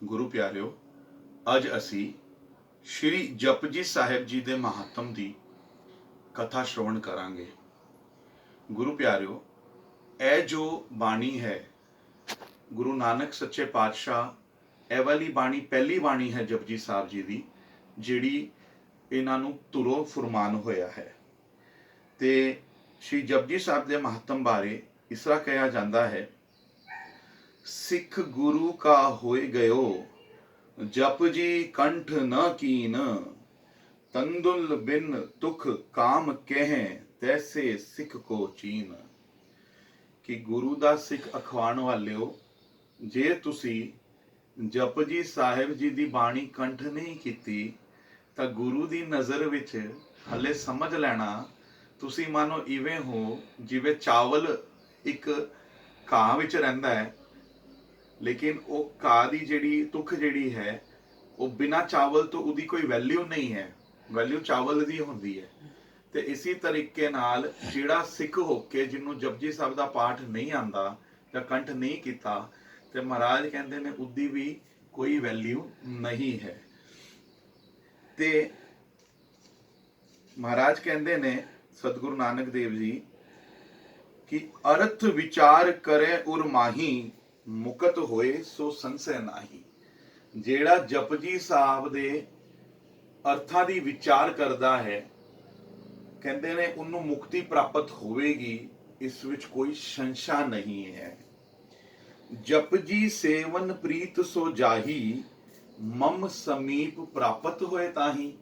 गुरु प्यारिओ, अज असी श्री जपजी साहिब जी के महात्म की कथा श्रवण करांगे। गुरु प्यारिओ, ए जो बाणी है गुरु नानक सच्चे पातशाह ए वाली बाणी पहली बाणी है जपजी साहब जी की, जिहड़ी इन्हां नूं तुरों फुरमान होया है। ते श्री जपजी साहब के महात्म बारे इस तरह कहा जाता है, सिख गुरु का होए गयो जप जी कंठ न कीन, तंदुल बिन तुख काम कह तैसे सिख को चीन। कि गुरु दा सिख अखवाण वालिओ, जे तुसी जपजी साहिब जी दी बाणी कंठ नहीं कीती तां गुरु दी नज़र विच हले समझ लेना तुसी मानो इवें हो जिवें चावल एक घाह विच रहिंदा है, लेकिन वो घाह की जिहड़ी तुख जिहड़ी है वो बिना चावल तो उसकी कोई वैल्यू नहीं है, वैल्यू चावल की होंदी है। तो इसी तरीके नाल जिहड़ा सिख होके जिन्हों जपजी साहब का पाठ नहीं आंदा या कंठ नहीं किया, तो महाराज कहते ने उसकी भी कोई वैल्यू नहीं है। ते महाराज कहते ने सतगुरु नानक देव जी कि अर्थ विचार करे उर माही, मुकत होए सो संशय नाही। जेड़ा जपजी साहब दे अर्थां दी विचार करदा है, कहते ने उन्होंने मुक्ति प्राप्त होवेगी, इस विच कोई संशय नहीं है। जपजी सेवन प्रीत सो जाही, मम समीप प्राप्त होए ताही।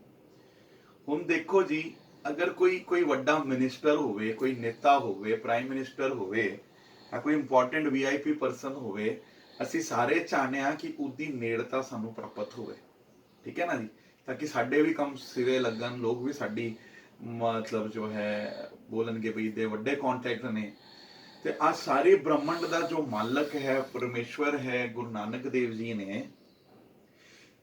हुण देखो जी, अगर कोई वड्डा मिनिस्टर होवे, कोई नेता होवे, प्राइम मिनिस्टर होवे, या कोई इंपॉर्टेंट वीआईपी पर्सन होवे, असी सारे चाहते हैं कि उसकी नेड़ता सानू प्राप्त होवे, ठीक है ना जी, ताकि साडे भी कम सिरे लगन, लोग भी साडी मतलब जो है बोलणगे बई दे वड्डे कॉन्टैक्ट ने। ते आ सारे ब्रह्मंड का जो मालक है, परमेश्वर है, गुरु नानक देव जी ने,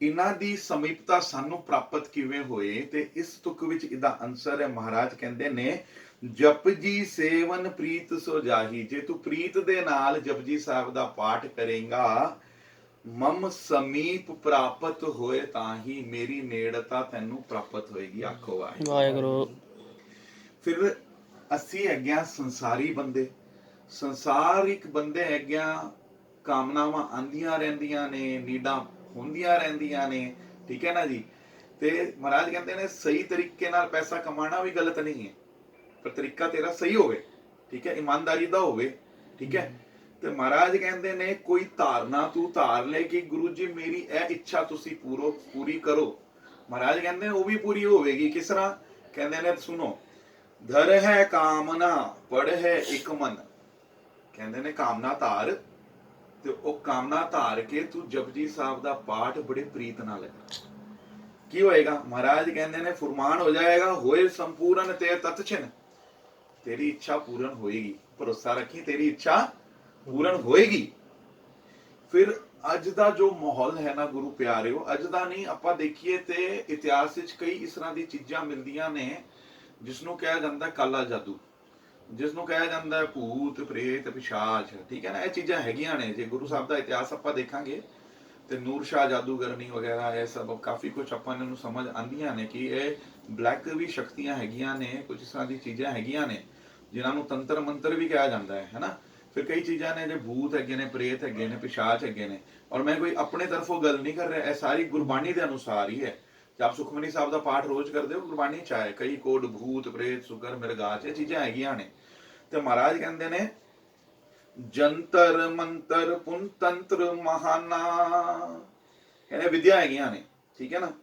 इन्हां दी समीपता सानू प्राप्त किवें होए, ते इस तुक विच इहदा आंसर है। महाराज कहंदे ने जपजी सेवन प्रीत सो जाही। जे तू प्रीत दे नाल जपजी साहब दा पाठ करेगा, मम समीप प्राप्त होए ताही, मेरी नेड़ता तैनू प्राप्त होएगी। आखो वाहिगुरू। फिर असी हैगे संसारी बंदे, संसारिक बंदे हैगे, कामनावां आंदियां रहिंदियां ने, नीडां होंदियां रहिंदियां ने, ठीक है ना जी। ते महाराज कहते ने सही तरीके नाल पैसा कमाना भी गलत नहीं है, पर तरीका तेरा सही होवे, ठीक है, ईमानदारी दा होवे, ठीक है। ते महाराज कहते ने कोई धारना तू धार ले कि गुरु जी मेरी ए इच्छा तुसी पूरी करो, महाराज कहते वो भी पूरी होवेगी। किस तरह कहते ने, सुनो, धर है कामना पढ़ है एक मन। कहते ने कामना धार, ते ओ कामना धार के तू जपजी साहब दा पाठ बड़े प्रीत नाल कर, की होएगा? महाराज कहते ने फुरमान हो जाएगा, होए संपूर्ण ते तत्छिन, तेरी इच्छा पूर्ण होएगी, भरोसा रखी, तेरी इच्छा पूर्ण होएगी। फिर अज दा जो माहौल है ना गुरु प्यारिओ, अज दा नहीं, आपां देखिए ते इतिहास विच कई इस तरह दी चीज़ां मिलदियां ने जिसनूं कहा जाता है काला जादू, जिसनों कहा जाता है भूत प्रेत पिशाच, ठीक है ना। ये चीज़ां हैगियां ने, जे गुरु साहब का इतिहास आपां देखांगे तो नूर शाह जादूगरनी वगैरह ये सब काफ़ी कुछ आपां इन्हां नूं समझ आंदियां ने कि ये ब्लैक भी शक्तियां हैगियां ने, कुछ इस तरह की चीज़ां हैगियां ने जिन्होंने तंत्र मंत्र भी कहा जाता है ना। फिर कई चीज़ां ने जो भूत हैगे ने, प्रेत हैगे ने, पिशाच हैगे ने, और मैं कोई अपने तरफों गल नहीं कर रहा, यह सारी गुरबाणी के अनुसार ही है। जब आप सुखमनी साहब का पाठ रोज करते हो, गुरबाणी चाहे कई कोड भूत प्रेत सुगर मिर्गाच, ये चीज़ां हैगियां ने। तो महाराज कहते ने जंतर मंतर पुनतंत्र महाना, कहने विद्या हैगियां ने, ठीक है ना।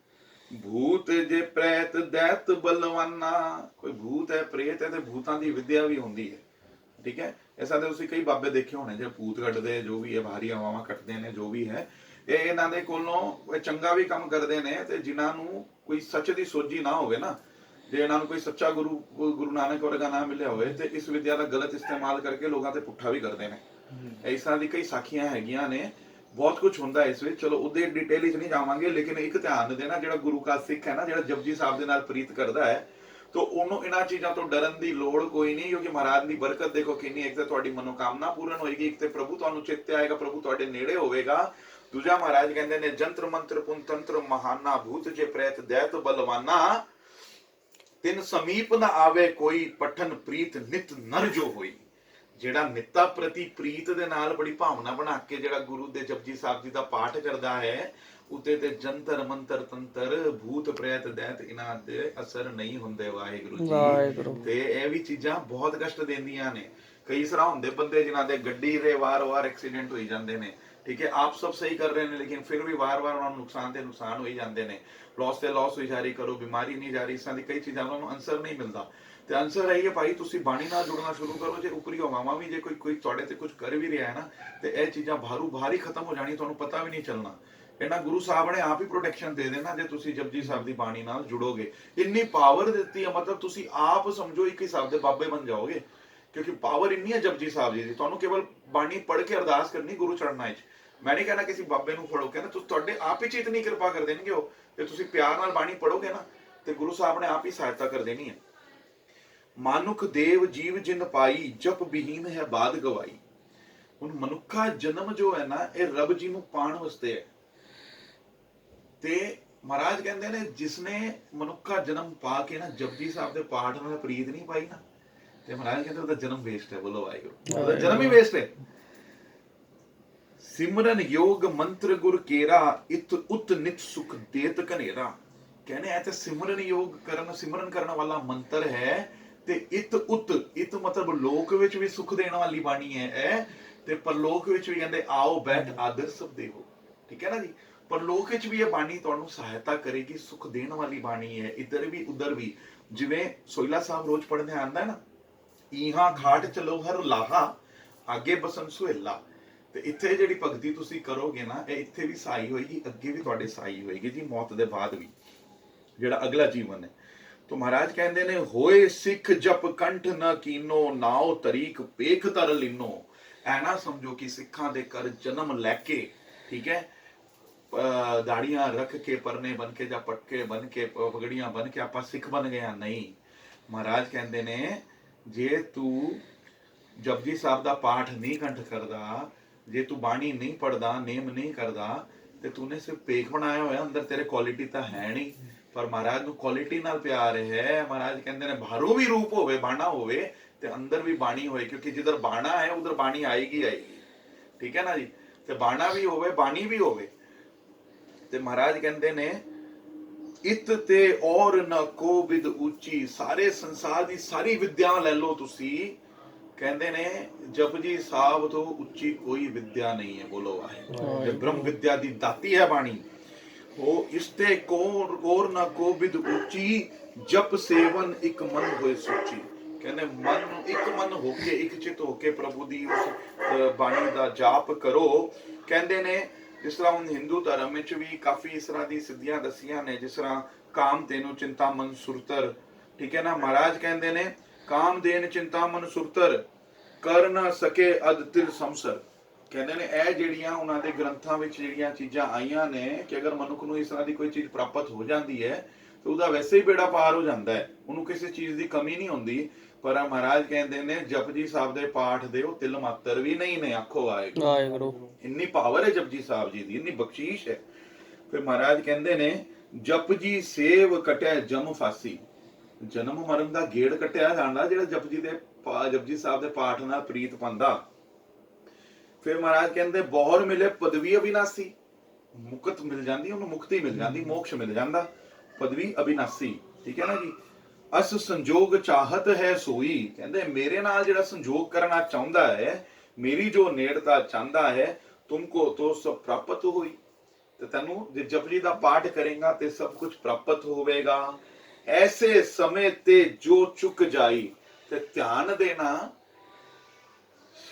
भूत जे प्रेत दैत बलवाना, कोई भूत है प्रेत है तो भूतां दी विद्या भी होंदी है, ठीक है। ऐसा तो तुसीं कई बाबे देखे होने जो भूत कटदे, जो भी है भारी हवावां कटदे ने, जो भी है ये इन्हां दे कोलों चंगा भी काम करते ने। ते जिन्हां नूं कोई सच दी सोझी ना होवे ना, जे इन्हां नूं कोई सच्चा गुरु नानक वर्गा ना मिलिया होवे ते इस विद्या का गलत इस्तेमाल करके लोगों ते पुट्ठा भी करते हैं। इस तरह की कई साखियां हैगियां ने, बहुत कुछ होंदा है इस विच। चलो उहदे डिटेल विच नहीं जावांगे, लेकिन एक ध्यान देना, जिहड़ा गुरु का सिख है ना, जिहड़ा जपजी साहब दे नाल प्रीत करदा है, तो उन्होंने इन्हां चीज़ों तो डरन की लोड़ कोई नहीं, क्योंकि महाराज की बरकत देखो कितनी, एक तो तुहाडी मनोकामना पूर्ण होएगी, एक तो प्रभु तुहानूं चेते आएगा, प्रभु तुहाडे नेड़े होवेगा, ਦੂਜਾ ਮਹਾਰਾਜ ਕਹਿੰਦੇ ਨੇ ਜੰਤਰ ਮੰਤਰ ਪੁਨ ਤੰਤਰ ਮਹਾਨਾ ਭੂਤ ਜੇ ਪ੍ਰੇਤ ਦੈਤ ਬਲਵਾਨਾ ਤਿਨ ਸਮੀਪ ਨਾ ਆਵੇ ਕੋਈ ਪਠਨ ਪ੍ਰੀਤ ਨਿਤ ਨਰ ਜੋ ਹੋਈ। ਜਿਹੜਾ ਨਿੱਤਾ ਪ੍ਰਤੀ ਪ੍ਰੀਤ ਦੇ ਨਾਲ ਬੜੀ ਭਾਵਨਾ ਬਣਾ ਕੇ ਜਿਹੜਾ ਗੁਰੂ ਦੇ ਜਪਜੀ ਸਾਹਿਬ ਜੀ ਦਾ ਪਾਠ ਕਰਦਾ ਹੈ, ਉਤੇ ਤੇ ਜੰਤਰ ਮੰਤਰ ਤੰਤਰ ਭੂਤ ਪ੍ਰੇਤ ਦੈਤ ਇਹਨਾਂ ਦੇ ਅਸਰ ਨਹੀਂ ਹੁੰਦੇ। ਵਾਹਿਗੁਰੂ ਜੀ। ਤੇ ਇਹ ਵੀ ਚੀਜ਼ਾਂ ਬਹੁਤ ਕਸ਼ਟ ਦਿੰਦੀਆਂ ਨੇ। ਕਈ ਤਰ੍ਹਾਂ ਹੁੰਦੇ ਬੰਦੇ ਜਿਨ੍ਹਾਂ ਦੇ ਗੱਡੀ ਦੇ ਵਾਰ-ਵਾਰ ਐਕਸੀਡੈਂਟ ਹੋਈ ਜਾਂਦੇ ਨੇ, ਠੀਕ ਹੈ, ਆਪ ਸਭ ਸਹੀ ਕਰ ਰਹੇ ਨੇ ਲੇਕਿਨ ਫਿਰ ਵੀ ਵਾਰ-ਵਾਰ ਉਹਨਾਂ ਨੂੰ ਨੁਕਸਾਨ ਤੇ ਨੁਕਸਾਨ ਹੋਈ ਜਾਂਦੇ ਨੇ। ਲੌਸ ਤੇ ਲੌਸ ਹੋਈ ਜਾ ਰਹੀ, ਕਰੋ ਬਿਮਾਰੀ ਨਹੀਂ ਜਾ ਰਹੀ, ਇਸ ਤਰ੍ਹਾਂ ਦੀ ਕਈ ਚੀਜ਼ਾਂ ਨੂੰ ਅਨਸਰ ਨਹੀਂ ਮਿਲਦਾ। ਤੇ ਅਨਸਰ ਹੈ ਭਾਈ ਤੁਸੀਂ ਬਾਣੀ ਨਾਲ ਜੁੜਨਾ ਸ਼ੁਰੂ ਕਰੋ। ਜੇ ਉਪਰੀ ਹਵਾਵਾਂ ਵੀ ਜੇ ਕੋਈ ਤੁਹਾਡੇ ਤੇ ਕੁਝ ਕਰ ਵੀ ਰਿਹਾ ਹੈ ਨਾ, ਤੇ ਇਹ ਚੀਜ਼ਾਂ ਬਾਹਰ ਹੀ ਖਤਮ ਹੋ ਜਾਣੀ, ਤੁਹਾਨੂੰ ਪਤਾ ਵੀ ਨਹੀਂ ਚੱਲਣਾ। ਇਹਨਾਂ ਗੁਰੂ ਸਾਹਿਬ ਨੇ ਆਪ ਹੀ ਪ੍ਰੋਟੈਕਸ਼ਨ ਦੇ ਦੇਣਾ ਜੇ ਤੁਸੀਂ ਜਪਜੀ ਸਾਹਿਬ ਦੀ ਬਾਣੀ ਨਾਲ ਜੁੜੋਗੇ। ਇੰਨੀ ਪਾਵਰ ਦਿੱਤੀ ਹੈ, ਮਤਲਬ ਤੁਸੀਂ ਆਪ ਸਮਝੋ ਇੱਕ ਹਿਸਾਬ ਦੇ ਬਾਬੇ ਬਣ ਜਾਓਗੇ, ਕਿਉਂਕਿ ਪਾਵਰ ਇੰਨੀ ਹੈ ਜਪਜੀ ਸਾਹਿਬ ਜੀ ਦੀ। ਤੁਹਾਨੂੰ ਕੇਵਲ ਬਾਣੀ ਪੜ੍ਹ ਕੇ ਅਰਦਾਸ ਕਰਨੀ ਗੁਰੂ ਚੜਨਾ ਵਿੱਚ। ਮੈਂ ਨਹੀਂ ਕਹਿਣਾ ਕਿਸੇ ਬਾਬੇ ਨੂੰ ਫੜੋ, ਕਹਿੰਦਾ ਤੁਸੀਂ ਤੁਹਾਡੇ ਆਪ ਹੀ ਚ ਇਤਨੀ ਕਿਰਪਾ ਕਰ ਦੇਣਗੇ ਉਹ, ਤੇ ਤੁਸੀਂ ਪਿਆਰ ਨਾਲ ਬਾਣੀ ਪੜੋਗੇ ਨਾ ਤੇ ਗੁਰੂ ਸਾਹਿਬ ਨੇ ਆਪ ਹੀ ਸਹਾਇਤਾ ਕਰ ਦੇਣੀ ਹੈ। ਮਾਨੁਖ ਦੇਵ ਜੀਵ ਜਿਨ ਪਾਈ ਜਪ ਬਿਹੀਨ ਹੈ ਬਾਦ ਗਵਾਈ। ਹੁਣ ਮਨੁੱਖਾ ਜਨਮ ਜੋ ਹੈ ਨਾ, ਇਹ ਰੱਬ ਜੀ ਨੂੰ ਪਾਣ ਵਾਸਤੇ ਹੈ। ਤੇ ਮਹਾਰਾਜ ਕਹਿੰਦੇ ਨੇ ਜਿਸਨੇ ਮਨੁੱਖਾ ਜਨਮ ਪਾ ਕੇ ਨਾ ਜਪਜੀ ਸਾਹਿਬ ਦੇ ਪਾਠ ਨਾਲ ਪ੍ਰੀਤ ਨਹੀਂ ਪਾਈ ਨਾ, ਤੇ ਮਹਾਰਾਜ ਕਹਿੰਦੇ ਉਹਦਾ ਜਨਮ ਵੇਸਟ ਹੈ। ਬੋਲੋ ਵਾਹਿਗੁਰੂ। ਉਹਦਾ ਜਨਮ ਹੀ ਵੇਸਟ ਹੈ। ਸਿਮਰਨ ਯੋਗ ਮੰਤਰ ਗੁਰ ਕੇਰਾ ਇਤ ਉਤ ਨਿਤ ਸੁਖ ਦੇਤ ਕਨੇਰਾ। ਕਹਿੰਦੇ ਇਹ ਤੇ ਸਿਮਰਨ ਯੋਗ ਸਿਮਰਨ ਕਰਨ ਵਾਲਾ ਮੰਤਰ ਹੈ। ਤੇ ਇਤ ਉਤ, ਇਤ ਮਤਲਬ ਲੋਕ ਵਿੱਚ ਵੀ ਸੁਖ ਦੇਣ ਵਾਲੀ ਬਾਣੀ ਹੈ ਇਹ, ਤੇ ਪਰਲੋਕ ਵਿੱਚ ਵੀ ਕਹਿੰਦੇ ਆਓ ਬੈਠ ਆਦਰ ਸਭ ਦੇਵੋ। ਠੀਕ ਹੈ ਨਾ ਜੀ। ਪਰਲੋਕ ਵਿੱਚ ਵੀ ਇਹ ਬਾਣੀ ਤੁਹਾਨੂੰ ਸਹਾਇਤਾ ਕਰੇਗੀ, ਸੁਖ ਦੇਣ ਵਾਲੀ ਬਾਣੀ ਹੈ, ਇੱਧਰ ਵੀ ਉੱਧਰ ਵੀ। ਜਿਵੇਂ ਸੋਹਿਲਾ ਸਾਹਿਬ ਰੋਜ਼ ਪੜ੍ਹਨੇ ਆਉਂਦਾ ਨਾ, ਇਹਾਂ ਖਾਟ ਚਲੋ ਹਰ ਲਾਹਾ ਅੱਗੇ ਬਸਨ ਸੁਹੇਲਾ। ਤੇ ਇੱਥੇ ਜਿਹੜੀ ਭਗਤੀ ਤੁਸੀਂ ਕਰੋਗੇ ਨਾ, ਇਹ ਇੱਥੇ ਵੀ ਸਹਾਈ ਹੋਏਗੀ, ਅੱਗੇ ਵੀ ਤੁਹਾਡੇ ਸਹਾਈ ਹੋਏਗੀ ਜੀ, ਮੌਤ ਦੇ ਬਾਅਦ ਵੀ ਜਿਹੜਾ ਅਗਲਾ ਜੀਵਨ ਹੈ। तो महाराज कहते ने होए सिख जप कंठ न कीनो नाओ तरीक पेख तर लीनो। ऐ ना समझो कि सिखां दे कर जन्म लैके, ठीक है, दाड़ियां रख के परने बन के या पटके बन के पगड़ियां बन के आपां सिख बन गया नहीं। महाराज कहते ने जे तू जपजी साहब दा पाठ नहीं कंठ करदा, जे तू बाणी नहीं पढ़दा, नेम नहीं करदा, ते तूने सिर्फ पेख बनाया होया, अंदर तेरे क्वालिटी तां है नहीं। पर महाराज ਨੂੰ ਕੁਆਲਿਟੀ ਨਾਲ ਪਿਆਰ ਹੈ। ਮਹਾਰਾਜ ਕਹਿੰਦੇ ਨੇ ਬਾਹਰੋਂ ਵੀ ਰੂਪ ਹੋਵੇ, ਬਾਣਾ ਹੋਵੇ, ਤੇ ਅੰਦਰ ਵੀ ਬਾਣੀ ਹੋਏ, ਕਿਉਂਕਿ ਜਿੱਧਰ ਬਾਣਾ ਹੈ ਉਧਰ ਬਾਣੀ ਆਏਗੀ। ਠੀਕ ਹੈ ਨਾ ਜੀ। ਤੇ ਬਾਣਾ ਵੀ ਹੋਵੇ, ਬਾਣੀ ਵੀ ਹੋਵੇ। ਤੇ ਮਹਾਰਾਜ ਕਹਿੰਦੇ ਨੇ ਇਤ ਤੇ ਔਰ ਨ ਕੋ ਵਿਦ ਉੱਚੀ। ਸਾਰੇ ਸੰਸਾਰ ਦੀ ਸਾਰੀ ਵਿਦਿਆ ਲੈ ਲਓ ਤੁਸੀਂ, ਕਹਿੰਦੇ ਨੇ ਜਪਜੀ ਸਾਹਿਬ ਤੋਂ ਉੱਚੀ ਕੋਈ ਵਿਦਿਆ ਨਹੀਂ ਹੈ। ਬੋਲੋ ਵਾਹਿਗੁਰੂ। ਇਹ ਬ੍ਰਹਮ ਵਿਦਿਆ ਦੀ ਦਾਤੀ ਹੈ ਬਾਣੀ। ਉਹ ਇਸਤੇ ਕੋਰ ਨਾ ਕੋ ਵਿਦ ਉੱਚੀ, ਜਪ ਸੇਵਨ ਇੱਕ ਮਨ ਹੋਏ ਸੋਚੀ। ਕਹਿੰਦੇ ਮਨ ਇੱਕ ਮਨ ਹੋ ਕੇ, ਇੱਕ ਚਿਤ ਹੋ ਕੇ ਪ੍ਰਭੂ ਦੀ ਉਸ ਬਾਣੀ ਦਾ ਜਾਪ ਕਰੋ। ਕਹਿੰਦੇ ਨੇ ਜਿਸ ਤਰ੍ਹਾਂ ਹੁਣ ਹਿੰਦੂ ਧਰਮ ਵਿੱਚ ਵੀ ਕਾਫੀ ਇਸ ਤਰ੍ਹਾਂ ਦੀ ਸਿੱਧੀਆਂ ਦੱਸੀਆਂ ਨੇ, ਜਿਸ ਤਰ੍ਹਾਂ ਕਾਮ ਤੈਨੂੰ ਚਿੰਤਾ ਮਨ ਸੁਰਤਰ। ਠੀਕ ਹੈ ਨਾ। ਮਹਾਰਾਜ ਕਹਿੰਦੇ ਨੇ ਕਾਮ ਦੇਨ ਚਿੰਤਾ ਮਨ ਸੁਰਤਰ, ਕਰ ਨਾ ਸਕੇ ਅਦ ਤਿਲ ਸੰਸਰ। ਕਹਿੰਦੇ ਨੇ ਇਹ ਜਿਹੜੀਆਂ ਉਹਨਾਂ ਦੇ ਗ੍ਰੰਥਾਂ ਵਿੱਚ ਜਿਹੜੀਆਂ ਚੀਜ਼ਾਂ ਆਈਆਂ ਨੇ ਕਿ ਅਗਰ ਮਨੁੱਖ ਨੂੰ ਇਸ ਤਰ੍ਹਾਂ ਦੀ ਕੋਈ ਚੀਜ਼ ਪ੍ਰਾਪਤ ਹੋ ਜਾਂਦੀ ਹੈ ਤਾਂ ਉਹਦਾ ਵੈਸੇ ਹੀ ਬੇੜਾ ਪਾਰ ਹੋ ਜਾਂਦਾ ਹੈ, ਉਹਨੂੰ ਕਿਸੇ ਚੀਜ਼ ਦੀ ਕਮੀ ਨਹੀਂ ਹੁੰਦੀ। ਪਰ ਮਹਾਰਾਜ ਕਹਿੰਦੇ ਨੇ ਜਪਜੀ ਸਾਹਿਬ ਦੇ ਪਾਠ ਦੇ ਉਹ ਤਿਲ ਮਾਤਰ ਵੀ ਨਹੀਂ ਨੇ। ਆਖੋ ਵਾਹਿਗੁਰੂ। ਇੰਨੀ ਪਾਵਰ ਹੈ ਜਪਜੀ ਸਾਹਿਬ ਜੀ ਦੀ, ਇੰਨੀ ਬਖਸ਼ੀਸ਼ ਹੈ। ਫਿਰ ਮਹਾਰਾਜ ਕਹਿੰਦੇ ਨੇ ਜਪਜੀ ਸੇਵ ਕਟਿਆ ਜਮ ਫਾਸੀ। ਜਨਮ ਮਰਨ ਦਾ ਗੇੜ ਕੱਟਿਆ ਜਾਂਦਾ ਜਿਹੜਾ ਜਪਜੀ ਸਾਹਿਬ ਦੇ ਪਾਠ ਨਾਲ ਪ੍ਰੀਤ ਪਾਉਂਦਾ। ਫਿਰ ਮਹਾਰਾਜ ਕਹਿੰਦੇ ਬਹੁਰ ਮਿਲੇ ਪਦਵੀ ਅਬਿਨਾਸੀ। ਮੁਕਤ ਮਿਲ ਜਾਂਦੀ, ਉਹਨੂੰ ਮੁਕਤੀ ਮਿਲ ਜਾਂਦੀ, ਮੋਕਸ਼ ਮਿਲ ਜਾਂਦਾ, ਪਦਵੀ ਅਬਿਨਾਸੀ। ਠੀਕ ਹੈ ਨਾ ਜੀ। ਅਸ ਸੰਜੋਗ ਚਾਹਤ ਹੈ ਸੋਈ। ਕਹਿੰਦੇ ਮੇਰੇ ਨਾਲ ਜਿਹੜਾ ਸੰਜੋਗ ਕਰਨਾ ਚਾਹੁੰਦਾ ਹੈ, ਮੇਰੀ ਜੋ ਨੇੜਤਾ ਚਾਹੁੰਦਾ ਹੈ, ਤੁਮਕੋ ਤੋ ਸਭ ਪ੍ਰਾਪਤ ਹੋਈ। ਤੇ ਤੈਨੂੰ ਜੇ ਜਪਜੀ ਦਾ ਪਾਠ ਕਰੇਗਾ ਤੇ ਸਭ ਕੁਝ ਪ੍ਰਾਪਤ ਹੋਵੇਗਾ। ਐਸੇ ਸਮੇਂ ਤੇ ਜੋ ਚੁੱਕ ਜਾਈ। ਤੇ ਧਿਆਨ ਦੇਣਾ,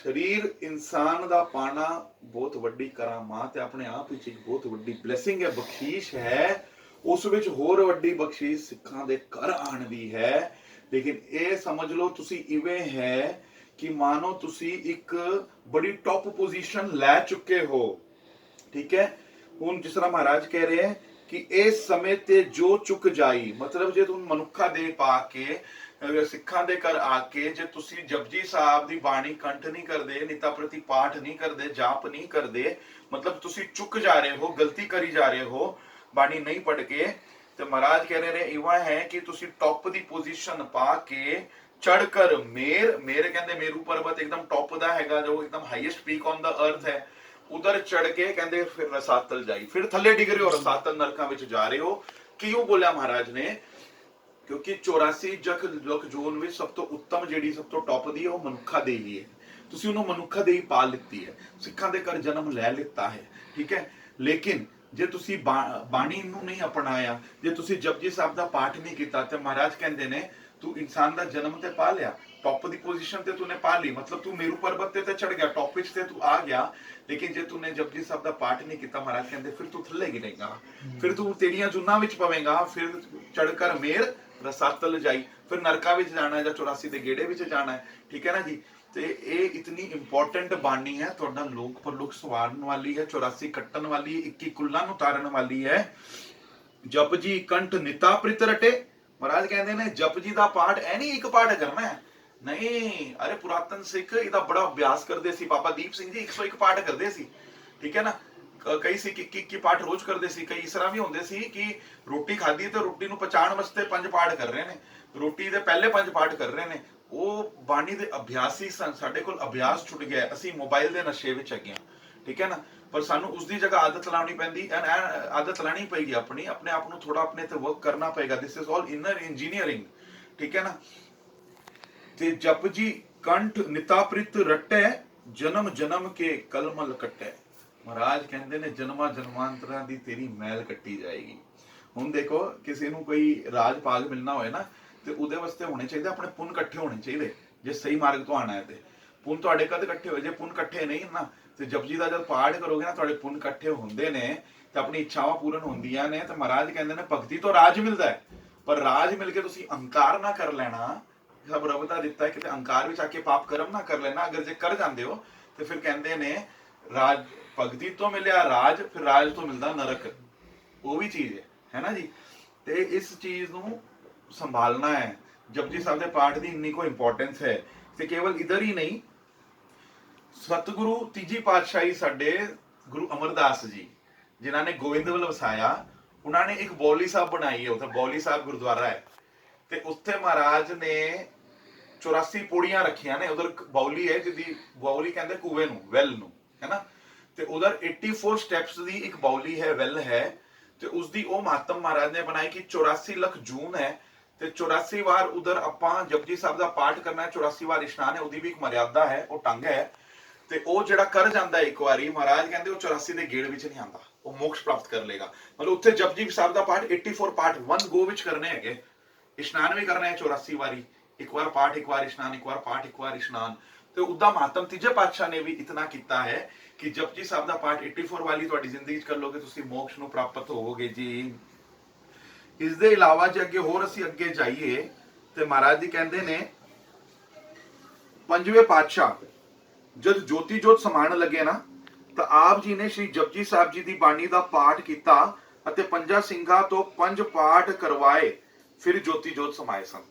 ਸਰੀਰ ਇਨਸਾਨ ਦਾ ਪਾਣਾ ਬਹੁਤ ਵੱਡੀ ਕਰਾਮਾਤ ਹੈ, ਆਪਣੇ ਆਪ ਵਿੱਚ ਇੱਕ ਬਹੁਤ ਵੱਡੀ ਬਲੇਸਿੰਗ ਹੈ, ਬਖਸ਼ੀਸ਼ ਹੈ। ਉਸ ਵਿੱਚ ਹੋਰ ਵੱਡੀ ਬਖਸ਼ੀਸ਼ ਸਿੱਖਾਂ ਦੇ ਘਰ ਆਉਣ ਦੀ ਹੈ। ਲੇਕਿਨ ਇਹ ਸਮਝ ਲਓ ਤੁਸੀਂ ਇਵੇਂ ਹੈ ਕਿ ਮਾਨੋ ਤੁਸੀਂ ਇੱਕ ਬੜੀ ਟੌਪ ਪੋਜੀਸ਼ਨ ਲੈ ਚੁੱਕੇ ਹੋ। ਠੀਕ ਹੈ। ਹੁਣ ਜਿਸ ਤਰ੍ਹਾਂ ਮਹਾਰਾਜ ਕਹਿ ਰਹੇ ਹੈ ਕਿ ਇਸ ਸਮੇਂ ਤੇ ਜੋ ਚੁੱਕ ਜਾਈ, ਮਤਲਬ ਜੇ ਤੂੰ ਮਨੁੱਖਾ ਦੇ ਪਾ ਕੇ ਸਿੱਖਾਂ ਦੇ ਘਰ ਆ ਕੇ ਜੇ ਤੁਸੀਂ ਜਪਜੀ ਸਾਹਿਬ ਦੀ ਬਾਣੀ ਕੰਠ ਨਹੀਂ ਕਰਦੇ, ਨਿਤਾ ਪ੍ਰਤੀ ਪਾਠ ਨਹੀਂ ਕਰਦੇ, ਜਾਪ ਨਹੀਂ ਕਰਦੇ, ਮਤਲਬ ਤੁਸੀਂ ਚੁੱਕ ਜਾ ਰਹੇ ਹੋ, ਗਲਤੀ ਕਰੀ ਜਾ ਰਹੇ ਹੋ ਬਾਣੀ ਨਹੀਂ ਪੜ੍ਹ ਕੇ, ਤੇ ਮਹਾਰਾਜ ਕਹਿ ਰਹੇ ਨੇ ਇਵਾ ਹੈ ਕਿ ਤੁਸੀਂ ਟੌਪ ਦੀ ਪੋਜੀਸ਼ਨ ਪਾ ਕੇ ਚੜ ਕਰ ਮੇਰ ਕਹਿੰਦੇ ਮੇਰੂ ਪਰਬਤ ਇੱਕਦਮ ਟੌਪ ਦਾ ਹੈਗਾ, ਜੋ ਇੱਕਦਮ ਹਾਈਐਸਟ ਪੀਕ ਔਨ ਦਾ ਅਰਥ ਹੈ, ਉਧਰ ਚੜ ਕੇ ਕਹਿੰਦੇ ਫਿਰ ਰਸਾਤਲ ਜਾਈ, ਫਿਰ ਥੱਲੇ ਡਿੱਗ ਰਹੇ ਹੋ, ਰਸਾਤਲ ਨਰਕਾਂ ਵਿੱਚ ਜਾ ਰਹੇ ਹੋ। ਕਿਉਂ ਬੋਲਿਆ ਮਹਾਰਾਜ ਨੇ? ਕਿਉਂਕਿ 84 ਲੱਖ ਜੂਨ ਵਿੱਚ ਸਭ ਤੋਂ ਉੱਤਮ ਜਿਹੜੀ ਸਭ ਤੋਂ ਟੌਪ ਦੀ ਹੈ ਉਹ ਮਨੁੱਖਾ ਦੇਹੀ ਹੈ। ਤੁਸੀਂ ਉਹਨੂੰ ਮਨੁੱਖਾ ਦੇਹੀ ਪਾਲ ਲਿੱਤੀ ਹੈ, ਸਿੱਖਾਂ ਦੇ ਘਰ ਜਨਮ ਲੈ ਲਿੱਤਾ ਹੈ, ਠੀਕ ਹੈ। ਲੇਕਿਨ ਜੇ ਤੁਸੀਂ ਬਾਣੀ ਨੂੰ ਨਹੀਂ ਅਪਣਾਇਆ, ਜੇ ਤੁਸੀਂ ਜਪਜੀ ਸਾਹਿਬ ਦਾ ਪਾਠ ਨਹੀਂ ਕੀਤਾ, ਤੇ ਮਹਾਰਾਜ ਕਹਿੰਦੇ ਨੇ ਤੂੰ ਇਨਸਾਨ ਦਾ ਜਨਮ ਤੇ ਪਾ ਲਿਆ, ਟੌਪ ਦੀ ਪੋਜੀਸ਼ਨ ਤੇ ਤੂਨੇ ਪਾ ਲਈ, ਮਤਲਬ ਤੂੰ ਮੇਰੂ ਪਰਬਤ ਤੇ ਚੜ ਗਿਆ, ਟੌਪ ਵਿੱਚ ਤੇ ਤੂੰ ਆ ਗਿਆ, ਲੇਕਿਨ ਜੇ ਤੂਨੇ ਜਪਜੀ ਸਾਹਿਬ ਦਾ ਪਾਠ ਨਹੀਂ ਕੀਤਾ, ਮਹਾਰਾਜ ਕਹਿੰਦੇ ਫਿਰ ਤੂੰ ਥੱਲੇ ਗਿਰੇਗਾ, ਫਿਰ ਤੂੰ ਤੇਰੀਆਂ ਜੁਨਾਂ ਵਿੱਚ ਪਵੇਂਗਾ, ਫਿਰ ਚੜ ਕਰ ਮੇਰ ਰਸਾਤਲ ਜਾਈ, ਫਿਰ ਨਰਕਾਂ ਵਿੱਚ ਜਾਣਾ ਹੈ ਜਾਂ 84 ਦੇ ਗੇੜੇ ਵਿੱਚ ਜਾਣਾ ਹੈ, ਠੀਕ ਹੈ ਨਾ ਜੀ। ਤੇ ਇਹ ਇਤਨੀ ਇੰਪੋਰਟੈਂਟ ਬਾਣੀ ਹੈ, ਤੁਹਾਡਾ ਲੋਕ ਪਰਲੋਕ ਸਵਾਰਨ ਵਾਲੀ ਹੈ, 84 ਕੱਟਣ ਵਾਲੀ ਹੈ, 21 ਕੁੱਲਾਂ ਨੂੰ ਤਾਰਨ ਵਾਲੀ ਹੈ। ਜਪਜੀ ਕੰਠ ਨਿਤਾ ਪ੍ਰਿਤ ਰਟੇ, ਮਹਾਰਾਜ ਕਹਿੰਦੇ ਨੇ ਜਪਜੀ ਦਾ ਪਾਠ ਐ ਨਹੀਂ ਇੱਕ ਪਾਠ ਕਰਨਾ ਹੈ, ਨਹੀਂ, ਅਰੇ ਪੁਰਾਤਨ ਸਿੱਖ ਇਹਦਾ ਬੜਾ ਅਭਿਆਸ ਕਰਦੇ ਸੀ। ਬਾਬਾ ਦੀਪ ਸਿੰਘ ਜੀ 101 ਪਾਠ ਕਰਦੇ ਸੀ, ਠੀਕ ਹੈ ਨਾ। ਕਈ ਸੀ ਕਿ 21 ਪਾਠ ਰੋਜ਼ ਕਰਦੇ ਸੀ, ਕਈ ਇਸ ਤਰ੍ਹਾਂ ਵੀ ਹੁੰਦੇ ਸੀ ਕਿ ਰੋਟੀ ਖਾਧੀ ਤੇ ਰੋਟੀ ਨੂੰ ਪਚਾਉਣ ਵਾਸਤੇ 5 ਪਾਠ ਕਰ ਰਹੇ ਨੇ, ਰੋਟੀ ਦੇ ਪਹਿਲੇ 5 ਪਾਠ ਕਰ ਰਹੇ ਨੇ। ਉਹ ਬਾਣੀ ਦੇ ਅਭਿਆਸੀ ਸਨ। ਸਾਡੇ ਕੋਲ ਅਭਿਆਸ ਛੁੱਟ ਗਿਆ, ਅਸੀਂ ਮੋਬਾਈਲ ਦੇ ਨਸ਼ੇ ਵਿੱਚ ਹੈਗੇ ਹਾਂ, ਠੀਕ ਹੈ ਨਾ। ਪਰ ਸਾਨੂੰ ਉਸ ਦੀ ਜਗ੍ਹਾ ਆਦਤ ਲਾਉਣੀ ਪੈਂਦੀ, ਆਦਤ ਲਾਣੀ ਪਏਗੀ ਆਪਣੇ ਆਪ ਨੂੰ ਥੋੜਾ ਆਪਣੇ ਤੇ ਵਰਕ ਕਰਨਾ ਪਏਗਾ। This is all inner engineering, ਠੀਕ ਹੈ ਨਾ। ਤੇ ਜਪਜੀ ਕੰਠ ਨਿਤਾ ਪ੍ਰਿਤ ਰਟੈ, ਜਨਮ ਜਨਮ ਕੇ ਕਲਮਲ ਕੱਟੈ, ਮਹਾਰਾਜ ਕਹਿੰਦੇ ਨੇ ਜਨਮਾਂ ਜਨਮਾਂਤਰਾਂ ਦੀ ਤੇਰੀ ਮੈਲ ਕੱਟੀ ਜਾਏਗੀ। ਹੁਣ ਦੇਖੋ ਕਿਸੇ ਨੂੰ ਕੋਈ ਰਾਜ ਪਾਗ ਮਿਲਣਾ ਹੋਏ ਨਾ, ਤੇ ਉਹਦੇ ਵਾਸਤੇ ਹੋਣੇ ਚਾਹੀਦੇ ਆਪਣੇ ਪੁੰਨ ਇਕੱਠੇ ਹੋਣੇ ਚਾਹੀਦੇ। ਜੇ ਸਹੀ ਮਾਰਗ ਤੋਂ ਆਣਾ ਹੈ ਤੇ ਪੁੰਨ ਤੁਹਾਡੇ ਕਦ ਇਕੱਠੇ ਹੋਏ, ਜੇ ਪੁੰਨ ਇਕੱਠੇ ਨਹੀਂ ਨਾ, ਤੇ ਜਪਜੀ ਦਾ ਜਦ ਪਾਠ ਕਰੋਗੇ ਨਾ, ਤੁਹਾਡੇ ਪੁੰਨ ਇਕੱਠੇ ਹੁੰਦੇ ਨੇ ਤੇ ਆਪਣੀ ਇੱਛਾਵਾਂ ਪੂਰਨ ਹੁੰਦੀਆਂ ਨੇ। ਤੇ ਮਹਾਰਾਜ ਕਹਿੰਦੇ ਨੇ ਭਗਤੀ ਤੋਂ ਰਾਜ ਮਿਲਦਾ ਹੈ, ਪਰ ਰਾਜ ਮਿਲ ਕੇ ਤੁਸੀਂ ਅਹੰਕਾਰ ਨਾ ਕਰ ਲੈਣਾ। ਸਭ ਰੱਬ ਦਾ ਦਿੱਤਾ ਹੈ, ਕਿਤੇ ਅਹੰਕਾਰ ਵਿੱਚ ਆ ਕੇ ਪਾਪ ਕਰਮ ਨਾ ਕਰ ਲੈਣਾ। ਅਗਰ ਜੇ ਕਰ ਜਾਂਦੇ ਹੋ ਤੇ ਫਿਰ ਕਹਿੰਦੇ ਨੇ ਰਾਜ ਭਗਤੀ ਤੋਂ ਮਿਲਿਆ ਰਾਜ, ਫਿਰ ਰਾਜ ਤੋਂ ਮਿਲਦਾ ਨਰਕ, ਉਹ ਵੀ ਚੀਜ਼ ਹੈ ਨਾ ਜੀ। ਤੇ ਇਸ ਚੀਜ਼ ਨੂੰ ਸੰਭਾਲਣਾ ਹੈ। ਜਪਜੀ ਸਾਹਿਬ ਦੇ ਪਾਠ ਦੀ ਇੰਨੀ ਕੋ ਇੰਪੋਰਟੈਂਸ ਹੈ। ਤੇ ਕੇਵਲ ਇਧਰ ਹੀ ਨਹੀਂ, ਸਤਿਗੁਰੂ ਤੀਜੀ ਪਾਤਸ਼ਾਹੀ ਸਾਡੇ ਗੁਰੂ ਅਮਰਦਾਸ ਜੀ, ਜਿਨ੍ਹਾਂ ਨੇ ਗੋਇੰਦਵਲ ਵਸਾਇਆ, ਉਹਨਾਂ ਨੇ ਇੱਕ ਬੌਲੀ ਸਾਹਿਬ ਬਣਾਈ ਹੈ, ਉੱਥੇ ਬੌਲੀ ਸਾਹਿਬ ਗੁਰਦੁਆਰਾ ਹੈ। ਤੇ ਉੱਥੇ ਮਹਾਰਾਜ ਨੇ 84 ਪੌੜੀਆਂ ਰੱਖੀਆਂ ਨੇ। ਉਧਰ ਬੌਲੀ ਹੈ ਜਿਹਦੀ ਬੌਲੀ ਕਹਿੰਦੇ ਕੂਵੇ ਨੂੰ, ਵੈਲ ਨੂੰ, ਹੈ ਨਾ। ਤੇ ਉਧਰ 84 ਸਟੈਪਸ ਦੀ ਇੱਕ ਬੌਲੀ ਹੈ, ਵੈਲ ਹੈ। ਤੇ ਉਸ ਦੀ ਉਹ ਮਹੱਤਮ ਮਹਾਰਾਜ ਨੇ ਬਣਾਈ ਕਿ 84 ਲੱਖ ਜੂਨ ਹੈ, ਤੇ 84 ਵਾਰ ਉਧਰ ਆਪਾਂ ਜਪਜੀ ਸਾਹਿਬ ਦਾ ਪਾਠ ਕਰਨਾ ਹੈ, 84 ਵਾਰ ਇਸ਼ਨਾਨ ਹੈ। ਉਹਦੀ ਵੀ ਇੱਕ ਮਰਿਆਦਾ ਹੈ, ਉਹ ਢੰਗ ਹੈ। ਤੇ ਉਹ ਜਿਹੜਾ ਕਰ ਜਾਂਦਾ ਇੱਕ ਵਾਰੀ, ਮਹਾਰਾਜ ਕਹਿੰਦੇ ਉਹ 84 ਦੇ ਗੇੜ ਵਿੱਚ ਨਹੀਂ ਆਉਂਦਾ, ਉਹ ਮੋਕਸ਼ ਪ੍ਰਾਪਤ ਕਰ ਲੇਗਾ। ਮਤਲਬ ਉੱਥੇ ਜਪਜੀ ਸਾਹਿਬ ਦਾ ਪਾਠ 84 ਪਾਠ 1 ਗੋ ਵਿੱਚ ਕਰਨੇ ਹੈਗੇ। ਇਸ਼ਨਾਨ ਵੀ ਕਰਨਾ ਹੈ 84 ਵਾਰੀ, ਇੱਕ ਵਾਰ ਪਾਠ, ਇੱਕ ਵਾਰ ਇਸ਼ਨਾਨ, ਇੱਕ ਵਾਰ ਪਾਠ, ਇੱਕ ਵਾਰ ਇਸ਼ਨਾਨ। ਤੇ ਉਹਦਾ ਮਹੱਤਮ ਤੀਜੇ ਪਾਤਸ਼ਾਹ ਨੇ ਵੀ ਇਤਨਾ ਕੀਤਾ ਹੈ ਕਿ ਜਪਜੀ ਸਾਹਿਬ ਦਾ ਪਾਠ 84 ਵਾਲੀ ਤੁਹਾਡੀ ਜ਼ਿੰਦਗੀ 'ਚ ਕਰ ਲੋਗੇ, ਤੁਸੀਂ ਮੋਕਸ਼ ਨੂੰ ਪ੍ਰਾਪਤ ਹੋਵੋਗੇ ਜੀ। ਇਸ ਦੇ ਇਲਾਵਾ ਜੇ ਅੱਗੇ ਹੋਰ ਅਸੀਂ ਅੱਗੇ ਜਾਈਏ ਤੇ ਮਹਾਰਾਜ ਜੀ ਕਹਿੰਦੇ ਨੇ ਪੰਜਵੇਂ ਪਾਤਸ਼ਾਹ ਜਦ ਜੋਤੀ ਜੋਤ ਸਮਾਣ ਲੱਗੇ ਨਾ, ਤਾਂ ਆਪ ਜੀ ਨੇ ਸ਼੍ਰੀ ਜਪਜੀ ਸਾਹਿਬ ਜੀ ਦੀ ਬਾਣੀ ਦਾ ਪਾਠ ਕੀਤਾ ਅਤੇ ਪੰਜਾਂ ਸਿੰਘਾਂ ਤੋਂ 5 ਪਾਠ ਕਰਵਾਏ, ਫਿਰ ਜੋਤੀ ਜੋਤ ਸਮਾਏ ਸਨ।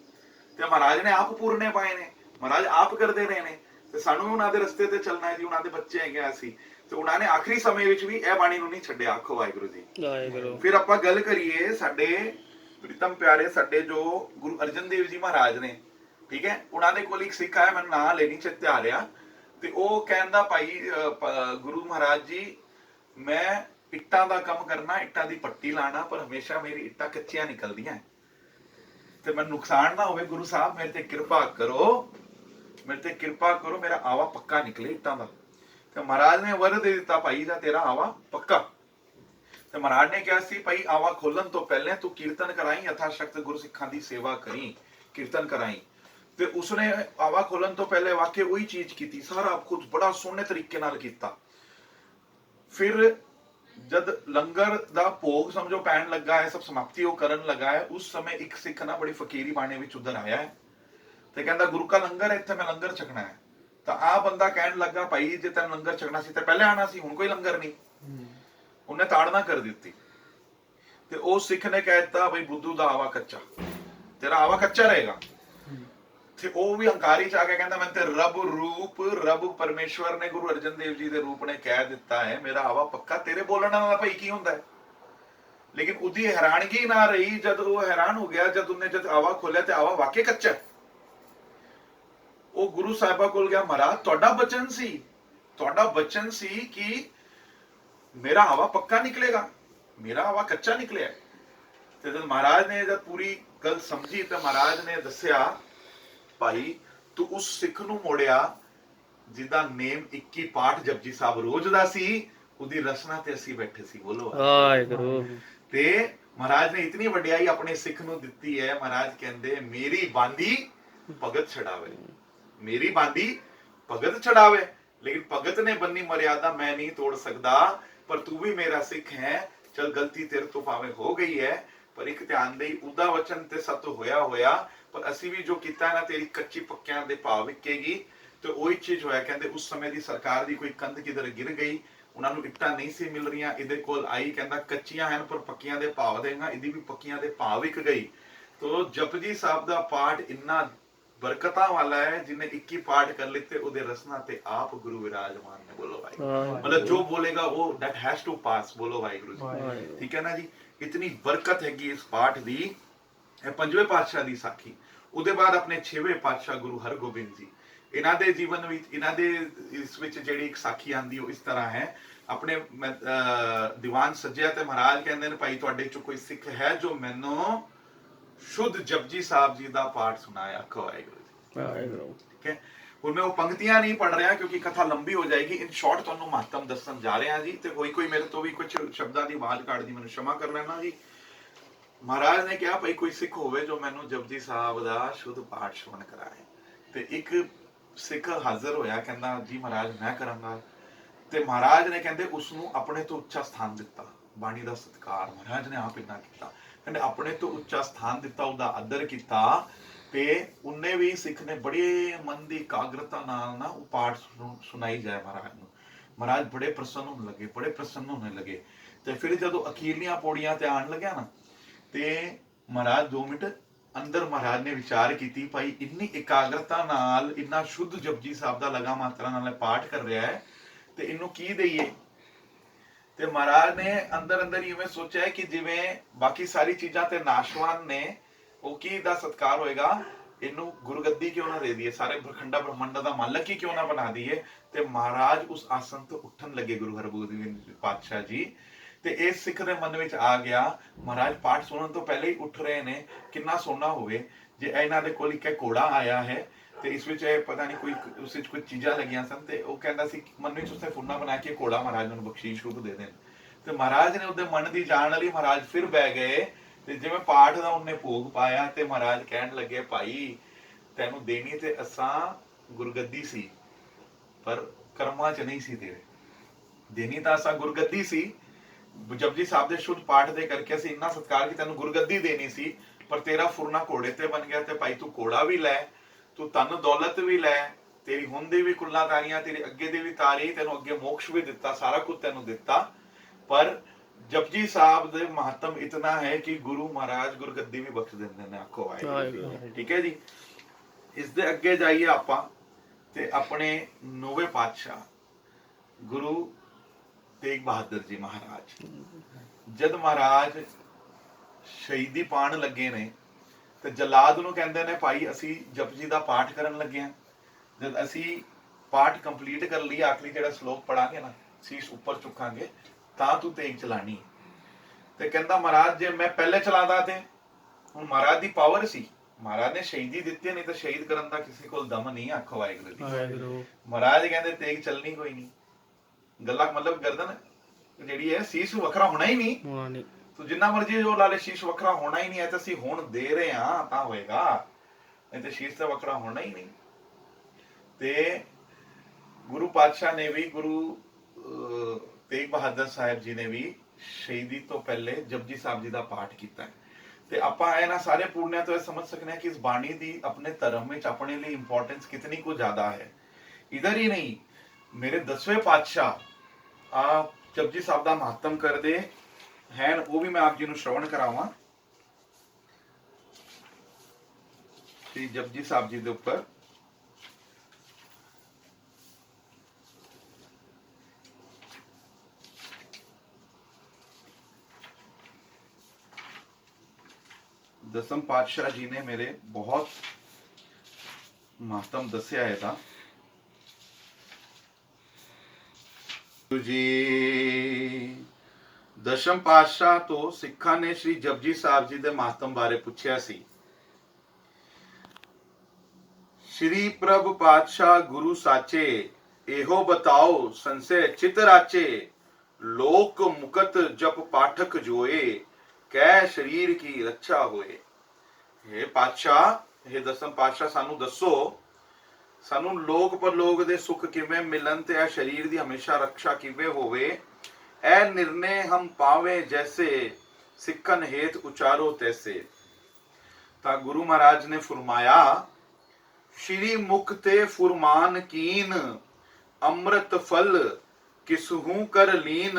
ਤੇ ਮਹਾਰਾਜ ਨੇ ਆਪ ਪੂਰਨੇ ਪਾਏ ਨੇ, ਮਹਾਰਾਜ ਆਪ ਕਰਦੇ ਰਹੇ ਨੇ। ਤੇ ਸਾਨੂੰ ਉਹਨਾਂ ਦੇ ਰਸਤੇ ਤੇ ਚੱਲਣਾ ਹੈ ਜੀ, ਉਹਨਾਂ ਦੇ ਬੱਚੇ ਹੈਗੇ ਅਸੀਂ। ਤੇ ਉਹਨਾਂ ਨੇ ਆਖਰੀ ਸਮੇਂ ਵਿੱਚ ਵੀ ਇਹ ਬਾਣੀ ਨੂੰ ਨਹੀਂ ਛੱਡਿਆ। ਆਖੋ ਵਾਹਿਗੁਰੂ ਜੀ। ਫਿਰ ਆਪਾਂ ਗੱਲ ਕਰੀਏ ਸਾਡੇ ਪ੍ਰੀਤਮ ਪਿਆਰੇ, ਸਾਡੇ ਜੋ ਗੁਰੂ ਅਰਜਨ ਦੇਵ ਜੀ ਮਹਾਰਾਜ ਨੇ, ਠੀਕ ਹੈ। ਉਹਨਾਂ ਦੇ ਕੋਲ ਇੱਕ ਸਿੱਖ ਆਇਆ, ਮੈਨੂੰ ਨਾਂ ਲੈਣੀ ਚੇਤੇ ਆ ਰਿਹਾ। ਤੇ ਉਹ ਕਹਿੰਦਾ ਭਾਈ ਗੁਰੂ ਮਹਾਰਾਜ ਜੀ, ਮੈਂ ਇੱਟਾਂ ਦਾ ਕੰਮ ਕਰਨਾ, ਇੱਟਾਂ ਦੀ ਪੱਟੀ ਲਾਣਾ, ਪਰ ਹਮੇਸ਼ਾ ਮੇਰੀ ਇੱਟਾਂ ਕੱਚੀਆਂ ਨਿਕਲਦੀਆਂ ਤੇ ਮੈਨੂੰ ਨੁਕਸਾਨ ਨਾ ਹੋਵੇ। ਗੁਰੂ ਸਾਹਿਬ ਮੇਰੇ ਤੇ ਕਿਰਪਾ ਕਰੋ, ਮੇਰੇ ਤੇ ਕਿਰਪਾ ਕਰੋ, ਮੇਰਾ ਆਵਾ ਪੱਕਾ ਨਿਕਲੇ ਇੱਟਾਂ ਦਾ। ਤੇ ਮਹਾਰਾਜ ਨੇ ਵਰ ਦੇ ਦਿੱਤਾ, ਭਾਈ ਦਾ ਤੇਰਾ ਆਵਾ ਪੱਕਾ। ਤੇ ਮਹਾਰਾਜ ਨੇ ਕਿਹਾ ਸੀ, ਭਾਈ ਆਵਾ ਖੋਲਣ ਤੋਂ ਪਹਿਲੇ ਤੂੰ ਕੀਰਤਨ ਕਰਾਈ, ਯਥਾ ਸ਼ਕਤ ਗੁਰੂ ਸਿੱਖਾਂ ਦੀ ਸੇਵਾ ਕਰੀ, ਕੀਰਤਨ ਕਰਾਈ। ਤੇ ਉਸਨੇ ਆਵਾ ਖੋਲਣ ਤੋਂ ਪਹਿਲੇ ਵਾਕਿਆ ਉਹੀ ਚੀਜ਼ ਕੀਤੀ, ਸਾਰਾ ਕੁਝ ਬੜਾ ਸੋਹਣੇ ਤਰੀਕੇ ਨਾਲ ਕੀਤਾ। ਫਿਰ ਜਦ ਲੰਗਰ ਦਾ ਭੋਗ ਸਮਝੋ ਪੈਣ ਲੱਗਾ ਹੈ, ਸਭ ਸਮਾਪਤੀ ਉਹ ਕਰਨ ਲੱਗਾ ਹੈ, ਉਸ ਸਮੇਂ ਇੱਕ ਸਿੱਖ ਨਾ ਬੜੀ ਫਕੀਰੀ ਬਾਣੇ ਵਿੱਚ ਉਧਰ ਆਇਆ ਹੈ ਤੇ ਕਹਿੰਦਾ ਗੁਰੂ ਕਾ ਲੰਗਰ ਹੈ, ਇੱਥੇ ਮੈਂ ਲੰਗਰ ਛਕਣਾ ਹੈ। ਤਾਂ ਆ ਬੰਦਾ ਕਹਿਣ ਲੱਗਾ, ਭਾਈ ਜੇ ਤੈਨੂੰ ਲੰਗਰ ਛਕਣਾ ਸੀ ਤੇ ਪਹਿਲੇ ਆਣਾ ਸੀ, ਹੁਣ ਕੋਈ ਲੰਗਰ ਨਹੀਂ। ਉਹਨੇ ਤਾੜਨਾ ਕਰ ਦਿੱਤੀ। ਤੇ ਉਹ ਸਿੱਖ ਨੇ ਕਹਿ ਦਿੱਤਾ, ਬਈ ਬੁੱਧੂ ਦਾ ਆਵਾ ਕੱਚਾ, ਤੇਰਾ ਆਵਾ ਕੱਚਾ ਰਹੇਗਾ। ਤੇ ਉਹ ਵੀ ਹੰਕਾਰੀ ਚ ਆ ਕੇ ਕਹਿੰਦਾ ਮੈਂ ਤੇ ਰੱਬ ਪਰਮੇਸ਼ਵਰ ਨੇ ਗੁਰੂ ਅਰਜਨ ਦੇਵ ਜੀ ਦੇ ਰੂਪ ਨੇ ਕਹਿ ਦਿੱਤਾ ਹੈ ਮੇਰਾ ਆਵਾ ਪੱਕਾ, ਤੇਰੇ ਬੋਲਣ ਨਾਲ ਭਾਈ ਕੀ ਹੁੰਦਾ ਹੈ। ਲੇਕਿਨ ਉਹਦੀ ਹੈਰਾਨਗੀ ਨਾ ਰਹੀ ਜਦ ਉਹ ਹੈਰਾਨ ਹੋ ਗਿਆ, ਜਦ ਉਹਨੇ ਜਦ ਆਵਾ ਖੋਲਿਆ ਤੇ ਆਵਾ ਵਾਕਈ ਕੱਚਾ। ਉਹ ਗੁਰੂ ਸਾਹਿਬਾ ਕੋਲ ਗਿਆ, ਮਹਾਰਾਜ ਤੁਹਾਡਾ ਬਚਨ ਸੀ ਕਿ ਮੇਰਾ ਆਵਾ ਪੱਕਾ ਨਿਕਲੇਗਾ, ਮੇਰਾ ਆਵਾ ਕੱਚਾ ਨਿਕਲਿਆ। ਤੇ ਜਦ ਮਹਾਰਾਜ ਨੇ ਜਦ ਪੂਰੀ ਗੱਲ ਸਮਝੀ ਤਾਂ ਮਹਾਰਾਜ ਨੇ ਦੱਸਿਆ ਭਾਈ ਤੂੰ ਉਸ ਸਿੱਖ ਨੂੰ ਮੋੜਿਆ ਜਿਹਦਾ ਨੇਮ 21 ਪਾਠ ਜਪਜੀ ਸਾਹਿਬ ਰੋਜ਼ ਦਾ ਸੀ, ਉਹਦੀ ਰਸਨਾ ਤੇ ਅਸੀਂ ਬੈਠੇ ਸੀ। ਬੋਲੋ ਵਾਹਿਗੁਰੂ। ਤੇ ਮਹਾਰਾਜ ਨੇ ਇਤਨੀ ਵਡਿਆਈ ਆਪਣੇ ਸਿੱਖ ਨੂੰ ਦਿੱਤੀ ਹੈ। ਮਹਾਰਾਜ ਕਹਿੰਦੇ ਮੇਰੀ ਬਾਂਦੀ ਭਗਤ ਛਡਾਵੇ, ਮੇਰੀ ਬਾਂਦੀ ਭਗਤ ਛਡਾਵੇ। ਲੇਕਿਨ ਭਗਤ ਨੇ ਬੰਨੀ ਮਰਿਆਦਾ ਮੈਂ ਨਹੀਂ ਤੋੜ ਸਕਦਾ, ਪਰ ਤੂੰ ਵੀ ਮੇਰਾ ਸਿੱਖ ਹੈ। ਚਲ ਗਲਤੀ ਤੇਰੇ ਤੋਂ ਭਾਵੇਂ ਹੋ ਗਈ ਹੈ, ਪਰ ਇੱਕ ਧਿਆਨ ਦੇ ਉਹਦਾ ਵਚਨ ਤੇ ਸਤ ਹੋਇਆ, ਪਰ ਅਸੀਂ ਵੀ ਜੋ ਕੀਤਾ ਨਾ ਤੇਰੀ ਕੱਚੀ ਪੱਕਿਆਂ ਦੇ ਭਾਵ ਵਿਕੇਗੀ। ਤੇ ਉਹੀ ਚੀਜ਼ ਹੋਇਆ। ਕਹਿੰਦੇ ਉਸ ਸਮੇਂ ਦੀ ਸਰਕਾਰ ਦੀ ਕੋਈ ਕੰਧ ਕਿਧਰ ਗਿਰ ਗਈ, ਉਹਨਾਂ ਨੂੰ ਇੱਟਾਂ ਨਹੀਂ ਸੀ ਮਿਲ ਰਹੀਆਂ, ਇਹਦੇ ਕੋਲ ਆਈ, ਕਹਿੰਦਾ ਕੱਚੀਆਂ ਹਨ ਪਰ ਪੱਕੀਆਂ ਦੇ ਭਾਵ ਦੇਗਾ, ਇਹਦੀ ਵੀ ਪੱਕੀਆਂ ਦੇ ਭਾਵ ਵਿਕ ਗਈ। ਤੋ ਜਪਜੀ ਸਾਹਿਬ ਦਾ ਪਾਠ ਇੰਨਾ ਬਰਕਤਾਂ ਵਾਲਾ ਹੈ, ਜਿਹਨੇ 21 ਪਾਠ ਕਰ ਲਿੱਤੇ ਉਹਦੇ ਰਸਨਾ ਤੇ ਆਪ ਗੁਰੂ ਵਿਰਾਜਮਾਨ ਨੇ। ਬੋਲੋ ਵਾਹਿਗੁਰੂ। ਮਤਲਬ ਜੋ ਬੋਲੇਗਾ ਉਹ that has to pass। ਬੋਲੋ ਵਾਹਿਗੁਰੂ ਜੀ। ਠੀਕ ਹੈ ਨਾ ਜੀ। ਇਤਨੀ ਬਰਕਤ ਹੈਗੀ ਇਸ ਪਾਠ ਦੀ। ਇਹ ਪੰਜਵੇਂ ਪਾਤਸ਼ਾਹ ਦੀ ਸਾਖੀ। ਉਹਦੇ ਬਾਅਦ ਆਪਣੇ 6ਵੇਂ ਪਾਤਸ਼ਾਹ ਗੁਰੂ ਹਰਗੋਬਿੰਦ ਜੀ, ਇਹਨਾਂ ਦੇ ਜੀਵਨ ਵਿੱਚ ਇਹਨਾਂ ਦੇ ਇਸ ਵਿੱਚ ਜਿਹੜੀ ਇੱਕ ਸਾਖੀ ਆਂਦੀ ਉਹ ਇਸ ਤਰ੍ਹਾਂ ਹੈ। ਆਪਣੇ ਦੀਵਾਨ ਸੱਜਿਆ ਤੇ ਮਹਾਰਾਜ ਕਹਿੰਦੇ ਨੇ ਭਾਈ ਤੁਹਾਡੇ ਚੋਂ ਕੋਈ ਸਿੱਖ ਹੈ ਜੋ ਮੈਨੂੰ ਸ਼ੁੱਧ ਜਪਜੀ ਸਾਹਿਬ ਜੀ ਦਾ ਪਾਠ ਸੁਣਾਇਆ। ਆਖੋ ਵਾਹਿਗੁਰੂ। ਠੀਕ ਹੈ। ਹੁਣ ਮੈਂ ਉਹ ਪੰਕਤੀਆਂ ਨਹੀਂ ਪੜ ਰਿਹਾ ਕਿਉਂਕਿ ਕਥਾ ਲੰਬੀ ਹੋ ਜਾਏਗੀ। ਇਨ ਸ਼ਾਰਟ ਤੁਹਾਨੂੰ ਮਹੱਤਮ ਦੱਸਣ ਜਾ ਰਿਹਾ ਜੀ। ਤੇ ਕੋਈ ਮੇਰੇ ਤੋਂ ਵੀ ਕੁਝ ਸ਼ਬਦਾਂ ਦੀ ਆਵਾਜ਼ ਕੱਢਦੀ ਮੈਨੂੰ क्षमा ਕਰ ਲੈਣਾ ਜੀ। ਮਹਾਰਾਜ ਨੇ ਕਿਹਾ ਭਾਈ ਕੋਈ ਸਿੱਖ ਹੋਵੇ ਜੋ ਮੈਨੂੰ ਜਪਜੀ ਸਾਹਿਬ ਦਾ ਸ਼ੁੱਧ ਪਾਠ ਸ਼ਰਵਣ ਕਰਾਏ। ਤੇ ਇੱਕ ਸਿੱਖ ਹਾਜ਼ਰ ਹੋਇਆ, ਕਹਿੰਦਾ ਜੀ ਮਹਾਰਾਜ ਮੈਂ ਕਰਾਂਗਾ। ਤੇ ਮਹਾਰਾਜ ਨੇ ਕਹਿੰਦੇ ਉਸ ਨੂੰ ਆਪਣੇ ਤੋਂ ਉੱਚਾ ਸਥਾਨ ਦਿੱਤਾ। ਬਾਣੀ ਦਾ ਸਤਿਕਾਰ ਮਹਾਰਾਜ ਨੇ ਆਪ ਇੰਨਾ ਕੀਤਾ। ਕਹਿੰਦੇ ਆਪਣੇ ਤੋਂ ਉੱਚਾ ਸਥਾਨ ਦਿੱਤਾ, ਉਹਦਾ ਆਦਰ ਕੀਤਾ। ਤੇ ਉਹਨੇ ਵੀ ਸਿੱਖ ਨੇ ਬੜੇ ਮਨ ਦੀ ਇਕਾਗਰਤਾ ਨਾਲ ਨਾ ਉਹ ਪਾਠ ਸੁਣਾਈ ਜਾਏ ਮਹਾਰਾਜ ਨੂੰ। ਮਹਾਰਾਜ ਬੜੇ ਪ੍ਰਸੰਨ ਹੋਣ ਲੱਗੇ। ਤੇ ਫਿਰ ਜਦੋਂ ਅਖੀਰਲੀਆਂ ਪੌੜੀਆਂ ਤੇ ਆਣ ਲੱਗਿਆ ਨਾ, ਤੇ ਮਹਾਰਾਜ 2 ਮਿੰਟ ਅੰਦਰ ਮਹਾਰਾਜ ਨੇ ਵਿਚਾਰ ਕੀਤੀ ਭਾਈ ਇੰਨੀ ਇਕਾਗਰਤਾ ਨਾਲ ਇੰਨਾ ਸ਼ੁੱਧ ਜਪਜੀ ਸਾਹਿਬ ਦਾ ਲਗਾ ਮਾਤਰਾ ਨਾਲ ਪਾਠ ਕਰ ਰਿਹਾ ਹੈ ਤੇ ਇਹਨੂੰ ਕੀ ਦਈਏ। ਤੇ ਮਹਾਰਾਜ ਨੇ ਅੰਦਰ ਹੀ ਇਵੇਂ ਸੋਚਿਆ ਕਿ ਜਿਵੇਂ ਬਾਕੀ ਸਾਰੀ ਚੀਜ਼ਾਂ ਤੇ ਨਾਸ਼ਵਾਨ ਨੇ, ਉਹ ਕੀ ਦਾ ਸਤਕਾਰ ਹੋਏਗਾ, ਇਹਨੂੰ ਗੁਰਗੱਦੀ ਕਿਉਂ ਨਾ ਦੇ ਦਈਏ, ਸਾਰੇ ਬ੍ਰਖੰਡਾ ਬ੍ਰਹਮੰਡ ਦਾ ਮਾਲਕ ਹੀ ਕਿਉਂ ਨਾ ਬਣਾ ਦਈਏ। ਤੇ ਮਹਾਰਾਜ ਉਸ ਆਸਨ ਤੋਂ ਉੱਠਣ ਲੱਗੇ ਗੁਰੂ ਹਰਗੋਬਿੰਦ ਪਾਤਸ਼ਾਹ ਜੀ। ਤੇ ਇਸ ਸਿੱਖ ਦੇ ਮਨ ਵਿੱਚ ਆ ਗਿਆ ਮਹਾਰਾਜ ਪਾਠ ਸੁਣਨ ਤੋਂ ਪਹਿਲੇ ਹੀ ਉੱਠ ਰਹੇ ਨੇ, ਕਿੰਨਾ ਸੋਹਣਾ ਹੋਵੇ ਜੇ ਇਹਨਾਂ ਦੇ ਕੋਲ ਇੱਕ ਘੋੜਾ ਆਇਆ ਹੈ ਤੇ ਇਸ ਵਿੱਚ ਇਹ ਪਤਾ ਨਹੀਂ ਕੋਈ ਉਸ ਵਿੱਚ ਕੁਝ ਚੀਜ਼ਾਂ ਲੱਗੀਆਂ ਸਨ। ਤੇ ਉਹ ਕਹਿੰਦਾ ਸੀ ਮਨ ਵਿੱਚ ਉਸਨੇ ਫੁੰਨਾ ਬਣਾ ਕੇ ਘੋੜਾ ਮਹਾਰਾਜ ਨੂੰ ਬਖਸ਼ੀਸ਼ ਰੂਪ ਦੇ ਦੇਣ। ਤੇ ਮਹਾਰਾਜ ਨੇ ਉਹਦੇ ਮਨ ਦੀ ਜਾਣ ਵਾਲੀ ਮਹਾਰਾਜ ਫਿਰ ਬਹਿ ਗਏ। ਤੇ ਜਿਵੇਂ ਪਾਠ ਦਾ ਉਹਨੇ ਭੋਗ ਪਾਇਆ ਤੇ ਮਹਾਰਾਜ ਕਹਿਣ ਲੱਗੇ ਭਾਈ ਤੈਨੂੰ ਦੇਣੀ ਤੇ ਅਸਾਂ ਗੁਰਗੱਦੀ ਸੀ, ਪਰ ਕਰਮਾਂ ਚ ਨਹੀਂ ਸੀ ਤੇਰੇ। ਦੇਣੀ ਤਾਂ ਅਸਾਂ ਗੁਰਗੱਦੀ ਸੀ, ਜਪਜੀ ਸਾਹਿਬ ਦੇ ਸ਼ੁੱਧ ਪਾਠ ਦੇ ਕਰਕੇ ਅਸੀਂ ਇੰਨਾ ਸਤਿਕਾਰ ਕਿ ਤੈਨੂੰ ਗੁਰਗੱਦੀ ਦੇਣੀ ਸੀ, ਪਰ ਤੇਰਾ ਫੁਰਨਾ ਘੋੜੇ ਤੇ ਬਣ ਗਿਆ। ਤੇ ਭਾਈ ਤੂੰ ਘੋੜਾ ਵੀ ਲੈ, ਤੂੰ ਧਨ ਦੌਲਤ ਵੀ ਲੈ, ਤੇਰੀ ਹੁਣ ਦੀ ਵੀ ਕੁੱਲਾਂ ਤਾਰੀਆਂ, ਤੇਰੀ ਅੱਗੇ ਦੀ ਵੀ ਤਾਰੀ, ਤੈਨੂੰ ਅੱਗੇ ਮੋਕਸ਼ ਵੀ ਦਿੱਤਾ, ਸਾਰਾ ਕੁਝ ਤੈਨੂੰ ਦਿੱਤਾ, ਪਰ ਜਪਜੀ ਸਾਹਿਬ ਦੇ ਮਹੱਤਮ ਇਤਨਾ ਹੈ ਕਿ ਗੁਰੂ ਮਹਾਰਾਜ ਗੁਰਗੱਦੀ ਵੀ ਬਖਸ਼ ਦਿੰਦੇ ਨੇ। ਆਖੋ ਵਾਹਿਗੁਰੂ। ਠੀਕ ਹੈ ਜੀ। ਇਸ ਦੇ ਅੱਗੇ ਜਾਈਏ ਆਪਾਂ ਤੇ ਆਪਣੇ 9ਵੇਂ ਪਾਤਸ਼ਾਹ ਗੁਰੂ ਤੇਗ ਬਹਾਦਰ ਜੀ ਮਹਾਰਾਜ। ਜਦ ਮਹਾਰਾਜ ਸ਼ਹੀਦੀ ਪਾਣ ਲੱਗੇ ਨੇ ਤੇ ਜਲਾਦ ਨੂੰ ਕਹਿੰਦੇ ਨੇ ਭਾਈ ਅਸੀਂ ਜਪਜੀ ਦਾ ਪਾਠ ਕਰਨ ਲੱਗੇ ਹਾਂ। ਜਦ ਅਸੀਂ ਪਾਠ ਕੰਪਲੀਟ ਕਰ ਲਈ, ਆਖਰੀ ਜਿਹੜਾ ਸ਼ਲੋਕ ਪੜਾਂਗੇ ਨਾ, ਸੀਸ ਉੱਪਰ ਚੁੱਕਾਂਗੇ, ਤਾਂ ਤੂੰ ਤੇਗ ਚਲਾਣੀ। ਤੇ ਕਹਿੰਦਾ ਮਹਾਰਾਜ ਜੇ ਮੈਂ ਪਹਿਲੇ ਚਲਾਦਾ ਤੇ ਹੁਣ ਮਹਾਰਾਜ ਦੀ ਪਾਵਰ ਸੀ, ਮਹਾਰਾਜ ਨੇ ਸ਼ਹੀਦੀ ਦਿੱਤੀ, ਨਹੀਂ ਤਾਂ ਸ਼ਹੀਦ ਕਰਨ ਦਾ ਕਿਸੇ ਕੋਲ ਦਮ ਨਹੀਂ। ਆਖੋ ਵਾਹਿਗੁਰੂ ਜੀ। ਮਹਾਰਾਜ ਕਹਿੰਦੇ ਤੇਗ ਚੱਲਣੀ ਕੋਈ ਨਹੀਂ। ਗੱਲਾਂ ਮਤਲਬ ਗਰਦਨ ਜਿਹੜੀ ਹੈ ਸੀਸ ਵੱਖਰਾ ਹੋਣਾ ਹੀ ਨਹੀਂ। ਤੂੰ ਜਿੰਨਾ ਮਰਜੀ ਜੋ ਲਾ ਲੈ, ਸ਼ੀਸ਼ ਵੱਖਰਾ ਹੋਣਾ ਹੀ ਨਹੀਂ ਹੈ। ਤਾਂ ਅਸੀਂ ਹੁਣ ਦੇ ਰਹੇ ਹਾਂ ਤਾਂ ਹੋਏਗਾ, ਨਹੀਂ ਤੇ ਸ਼ੀਸ਼ ਤਾਂ ਵੱਖਰਾ ਹੋਣਾ ਹੀ ਨਹੀਂ। ਤੇ ਗੁਰੂ ਪਾਤਸ਼ਾਹ ਨੇ ਵੀ, ਗੁਰੂ ਤੇਗ ਬਹਾਦਰ ਸਾਹਿਬ ਜੀ ਨੇ ਵੀ ਸ਼ਹੀਦੀ ਤੋਂ ਪਹਿਲੇ ਜਪਜੀ ਸਾਹਿਬ ਜੀ ਦਾ ਪਾਠ ਕੀਤਾ। ਤੇ ਆਪਾਂ ਇਹਨਾਂ ਸਾਰੇ ਪੂਰਨਿਆਂ ਤੋਂ ਇਹ ਸਮਝ ਸਕਦੇ ਹਾਂ ਕਿ ਇਸ ਬਾਣੀ ਦੀ ਆਪਣੇ ਧਰਮ ਵਿੱਚ ਆਪਣੇ ਲਈ ਇੰਪੋਰਟੈਂਸ ਕਿਤਨੀ ਕੁ ਜ਼ਿਆਦਾ ਹੈ। ਇਧਰ ਹੀ ਨਹੀਂ, ਮੇਰੇ 10ਵੇਂ ਪਾਤਸ਼ਾਹ ਆ ਜਪਜੀ ਸਾਹਿਬ ਦਾ ਮਹੱਤਮ ਕਰਦੇ हैं, वो भी मैं आप जी ਨੂੰ श्रवण करावां। श्री जपजी साहब जी के उपर दसम पातशाह जी ने मेरे बहुत महत्व दसिया है था जी। दशम पातशाह तो सिखा ने श्री जपजी साहब जी के महत्व बारे पूछया सी। श्री प्रभ पातशाह गुरु साचे एहो बताओ संशय चित राचे लोक मुकत जप पाठक जोए कै शरीर की रक्षा होए। हे पातशाह, हे दसम पातशाह सानू दसो सानू लोक परलोक दे सुख किवें मिलन ते ए शरीर दी हमेशा रक्षा किवें होवे। ए निर्णय हम पावे जैसे सिखन हेत उचारो तैसे। ता गुरु महाराज ने फरमाया श्री मुख ते फुरमान कीन अमृत फल किसहू कर लीन।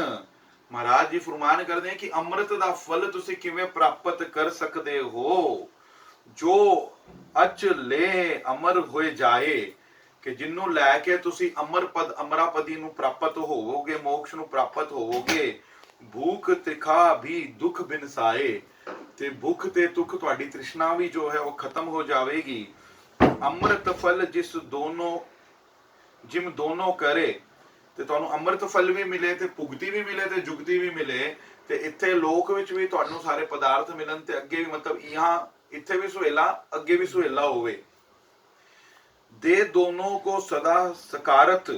महाराज जी फरमान करते हैं कि अमृत दा फल तुसी किवें प्राप्त कर सकते हो। जो अच ले अमर होए जाए कि जिन्नू लैके तुसी अमर पद अमरापदी नू प्राप्त होवोगे, मोक्ष नू प्राप्त होवोगे। भूख त्रिखा भी दुख बिनसाए ते भूख ते दुख तुहाडी तृष्णा भी जो है वो खत्म हो जाएगी। अमृत फल जिस दोनों जिम दोनों करे ते तुहानू अमृत फल भी मिले ते भुगती भी मिले ते जुगती भी मिले ते इत्थे लोक विच भी तुहानू सारे पदार्थ मिलन ते अगे भी मतलब यहाँ इत्थे भी सुहेला अगे भी सुहेला होवे। दे दोनों को सदा सकारत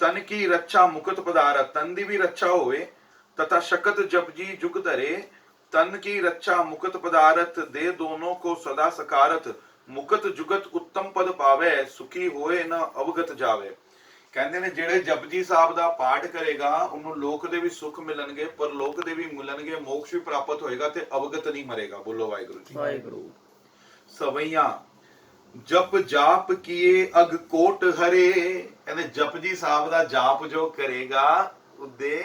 तन की रक्षा मुकत पदारथ तन दी भी रक्षा होवे तथा शकत जपजी जुग धरे तन की रक्षा मुकत पदारथ दे दोनों को सदा सकारत मुकत जुगत उत्तम पद पावे सुखी होए न अवगत जावे। कहते ने जेड़े जपजी साहब दा पाठ करेगा उन्होंने लोक दे भी सुख मिलणगे पर लोक दे भी मिलणगे मोक्ष भी प्राप्त होएगा ते अवगत नहीं मरेगा। बोलो वाहिगुरु जी। वाहिगुरु। सवैया जप जाप किए अग कोट हरे। कहते जपजी साहब दा जाप जो करेगा उदे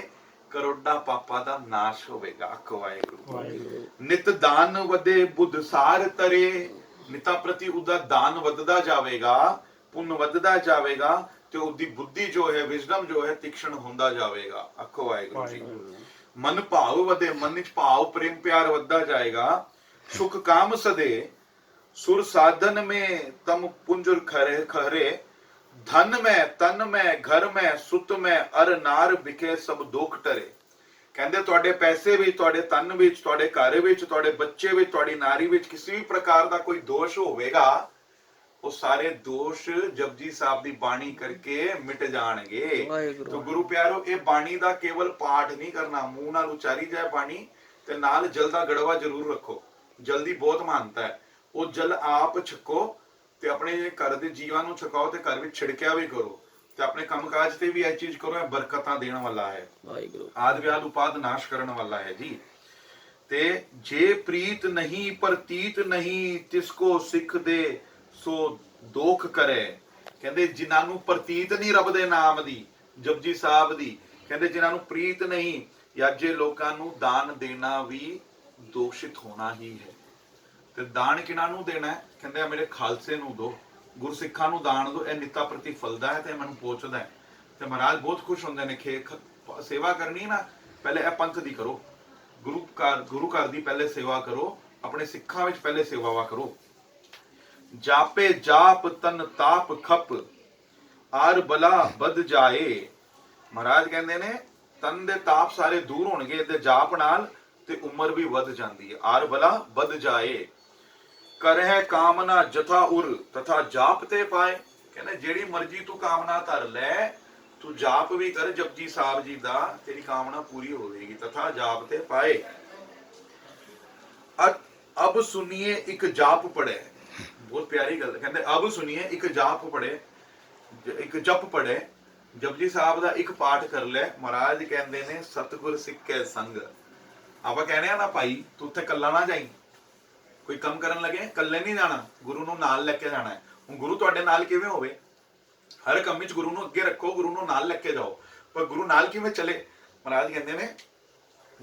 करोड़ा पापा दा नाश होवेगा। आखो वाहिगुरु। नित दान वदे बुद्ध सार तरे। निता प्रति उदा दान वधदा जावेगा पुण्य वधदा जावेगा ते उदी बुद्धि जो है विजडम जो है तीक्ष्ण होंदा जावेगा। आखो वाहिगुरु जी। मन भाव वधे मन विच भाव प्रेम प्यार वधदा जाएगा। सुख काम सदे सुर साधन में तम पुंजुर खरे खरे। धन में तन में घर में सुत में अर नार बिके सब दुख टरे। कहंदे तुहाडे पैसे विच तुहाडे तन विच तुहाडे घर विच तुहाडे बच्चे विच तुहाडी नारी विच किसी भी प्रकार दा कोई दोष होवेगा वो सारे दोष जपजी साहब दी बाणी करके मिट जाणगे। तो गुरु प्यारो ये बाणी दा केवल पाठ नहीं करना मुंह नाल उचारी जाए बाणी ते नाल जल दा गड़वा जरूर रखो। जल दी बहुत महानता है। वो जल आप छको ते अपने घर दे जीवां नूं छकाओ ते घर विच छिड़किया भी करो ते अपने कामकाज ते भी यह चीज करो। यह बरकतां देण वाला है। आदि व्याध उपाद नाश करने वाला है जी। ते जे प्रीत नहीं प्रतीत नहीं तिसको सिख दे सो दोख करे। कहंदे जिन्हां नूं प्रतीत नहीं रब दे नाम दी जपजी साहब दी कहंदे जिन्हां नूं प्रीत नहीं या जे लोकां नूं दान देना भी दोषित होना ही है। ते दान किन्हां नूं देना है कहंदे मेरे खालसे नूं दो गुरसिखां नूं दान दो। यह नित्ता प्रति फलदा है ते मैनूं पोचदा है ते महाराज बहुत खुश होंदे ने खे सेवा करनी ना पहले यह पंथ दी करो गुरु घर दी पहले सेवा करो अपने सिखां विच पहले सेवावा करो। जापे जाप तन ताप खप आर बला बद जाए। महाराज कहंदे ने तन दे ताप सारे दूर होणगे ते जाप नाल ते उम्र भी वध जांदी है। आर बला बद जाए करह कामना जथा उर तथा जाप ते पाए। कहंदे जेड़ी मर्जी तू कामना धर ले तू जाप भी कर जपजी साहब जी दा तेरी कामना पूरी होवेगी। तथा जाप ते पाए। अब सुनिए एक जाप पढ़े। बहुत प्यारी गल कहते अब सुनिए एक जाप पढ़े एक जप पढ़े जपजी साहब दा एक पाठ कर ले। महाराज कहते ने सतगुर सिक्के संग। आप कहने ना भाई तू उत्थे कल्ला ना जाई कोई कम करन लगे कल्ले नहीं जाना गुरु नूं नाल लेके जाना है। हुण गुरु तुहाडे नाल किवें होवे हर काम विच गुरु नूं अगे रखो गुरु नूं नाल लेके जाओ पर गुरु नाल किवें चले। महाराज कहते ने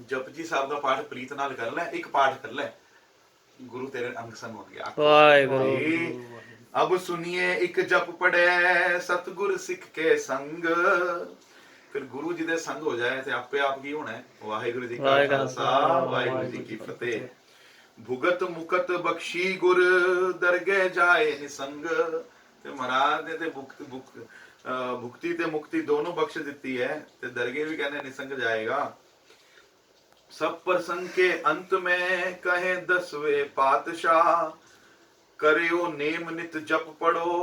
जपजी साहब दा पाठ प्रीत नाल कर ले एक पाठ कर ले गुरु तेरे अंग संग हो गया। वाहेगुरु। अब सुनिए एक जप पढ़े सतगुर सिख के संग। फिर गुरु जी दे संग हो जाए ते आपे आप की होना है। वाहिगुरु जी का खालसा वाहिगुरु जी की फतेह। भुगत मुकत बख्शी गुर दरगे जाए निसंग। ते महाराज ने ते भुक्ति ते मुक्ति दोनों बख्श दिती है ते दरगे भी कहने निसंग जाएगा। सब प्रसंग के अंत में कहे 10वें पातशाह। करियो नेम नित जप पढ़ो,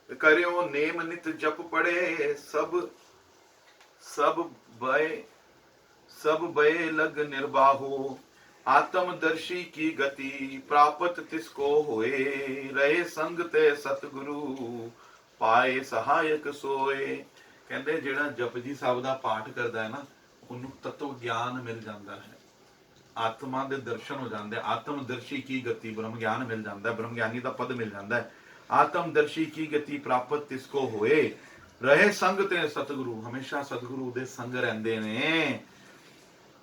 करियो नेम नित जप पढ़े। सब भय लग निर्बाहो। आत्मदर्शी की गति प्राप्त तिसको होए। रहे संग ते सतगुरु पाए सहायक सोए। कहते जेड़ा जपजी साहब दा पाठ करदा है ना ਉਹਨੂੰ ਤत्व ਗਿਆਨ ਮਿਲ ਜਾਂਦਾ ਹੈ। ਆਤਮਾ ਦੇ ਦਰਸ਼ਨ ਹੋ ਜਾਂਦੇ। ਆਤਮਦਰਸ਼ੀ ਕੀ ਗਤੀ ਬ੍ਰਹਮ ਗਿਆਨ ਮਿਲ ਜਾਂਦਾ ਹੈ। ਬ੍ਰਹਮ ਗਿਆਨੀ ਦਾ ਪਦ ਮਿਲ ਜਾਂਦਾ ਹੈ। ਆਤਮਦਰਸ਼ੀ ਕੀ ਗਤੀ ਪ੍ਰਾਪਤ ਤਿਸਕੋ ਹੋਏ। ਰਹੇ ਸੰਗ ਤੇ ਸਤਿਗੁਰੂ ਹਮੇਸ਼ਾ ਸਤਿਗੁਰੂ ਦੇ ਸੰਗ ਰਹਿੰਦੇ ਨੇ।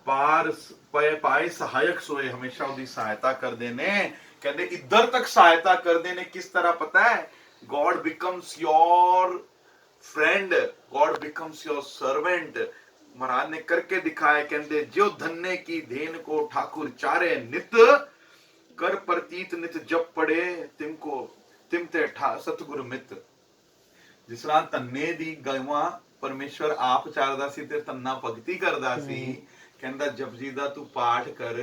ਪਾਰ ਪਾਏ ਸਹਾਇਕ ਸੋਏ ਹਮੇਸ਼ਾ ਉਹਦੀ ਸਹਾਇਤਾ ਕਰਦੇ ਨੇ। ਕਹਿੰਦੇ ਇੱਧਰ ਤੱਕ ਸਹਾਇਤਾ ਕਰਦੇ ਨੇ ਕਿਸ ਤਰ੍ਹਾਂ ਪਤਾ ਹੈ। God becomes your friend, God becomes your servant। महाराज ने करके दिखाया। कहते जो धन्य की देन को ठाकुर चारे नित कर प्रतीत नित जप पड़े तिमको तिमते सतगुरु मित। जिस तरह धन्ने दी गवा परमेश्वर आप चारदा सी ते तन्ना भगती करदा सी। कहंदा जपजी दा तू पाठ कर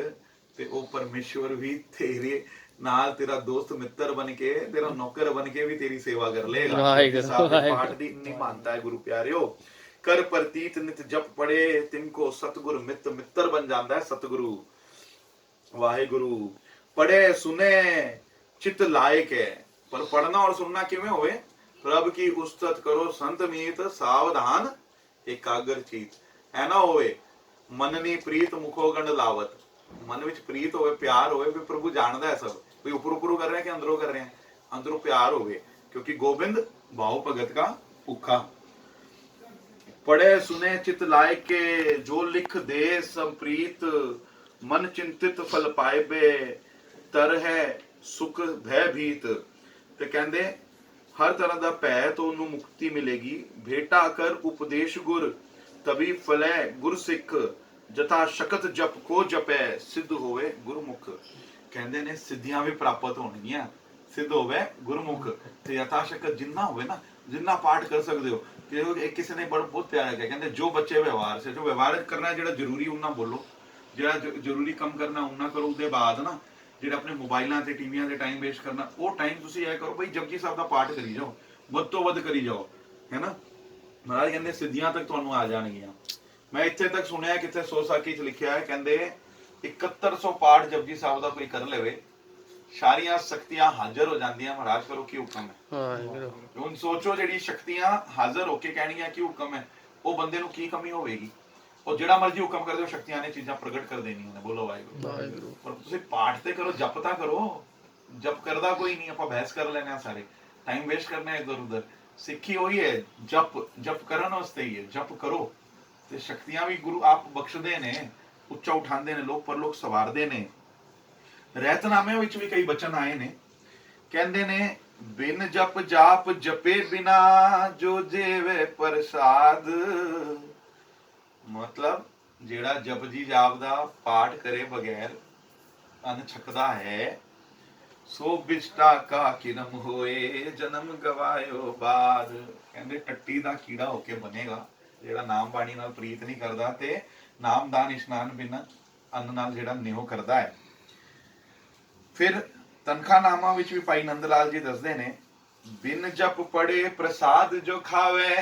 ते ओ परमेश्वर भी तेरे नाल तेरा दोस्त मित्र बन के तेरा नौकर बन के भी तेरी सेवा कर लेगा। पाठ दी इतनी मानता है गुरु प्यारियो। कर प्रतीत नित जप पढ़े तिनको सतगुरु मित्र मित्र बन जाता है सतगुरु। वाहेगुरु पढ़े सुने चित लायक है। पर पढ़ना और सुनना किवें होवे। प्रभ की उस्तत करो संत मीत सावधान एकाग्र चीत। है ना होवे मननी प्रीत मुखो गंड लावत। मन विच प्रीत होवे प्यार होवे भी प्रभु जानदा है सब। कोई ऊपर ऊपर कर रहे हैं कि अंदरों कर रहे हैं। अंदरों प्यार होवे क्योंकि गोबिंद भाव भगत का भूखा। पढ़े सुने चित लाए के जो लिख दे सब प्रीत। मन चिंतित फल पाए बे तर है सुख भय भीत। ते कहंदे हर तरह दा भय तो उन्हें मुक्ति मिलेगी। भेटा कर उपदेश गुर तभी फलै गुर सिख। जथा शकत जप को जपै सिद्ध होवे गुरमुख। कहंदे ने सिद्धियां भी प्राप्त होणगियां सिद्ध होवे गुरमुख। ते यथा शकत जिन्ना होवे ना जिन्ना पाठ कर सकते हो। किसी ने बड़ा बहुत प्यारा किया कहते जो बच्चे व्यवहार से जो व्यवहार करना है जो जरूरी उन्ना बोलो जो जरूरी कम करना उन्ना करो। उसके बाद ना जो अपने मोबाइलों से टीवियां से टाइम वेस्ट करना वो टाइम तुम यह करो भाई जपजी साहब का पाठ करी जाओ वध तो वध करी जाओ है ना। महाराज कहते सिद्धियां तक तुहानू आ जाएगियां। मैं इत्थे तक सुनिया कितने 100 साखी च लिखिया है कहते 7100 पाठ जपजी साहब का कोई कर लेवे सारिया शक्तियां हाजिर हो जांदियां। महाराज करो की हुक्म है। हुण सोचो जिहड़ी शक्तियां हाजिर होके कहणियां की हुक्म है वो बंदे नूं की कमी होवेगी। और जिहड़ा मर्जी हुक्म कर दो शक्तियां ने चीजां प्रगट कर देनियां ने। बोलो वाहिगुरू। पर तुसीं पाठ ते करो जप तां करो। जप करदा कोई नहीं आपां बहस कर लेने आ सारे टाइम वेस्ट करना है इधर उधर। सिक्खी होई है जप जप करन वास्ते ही है। जप करो ते शक्तियां भी गुरु आप बख्शदे ने उच्चा उठांदे ने लोक परलोक सवारदे ने। रहतनामे विच भी कई बचन आए ने कहंदे ने बिन जप जाप जपे बिना जो जेवे प्रसाद। मतलब जेड़ा जपजी जाप दा पाठ करे बगैर अन छकदा है सो बिष्टा का किरम होए जन्म गवायो बाद। कहंदे टट्टी दा कीड़ा होके बनेगा जेड़ा नाम बाणी नाल प्रीत नहीं करदा ते नाम दान इशनान बिना अन्न नाल जेड़ा नेहो करदा है। फिर तनखानामा विच भी भाई नंद लाल जी दसदे ने बिन जप पढ़े प्रसाद जो खावे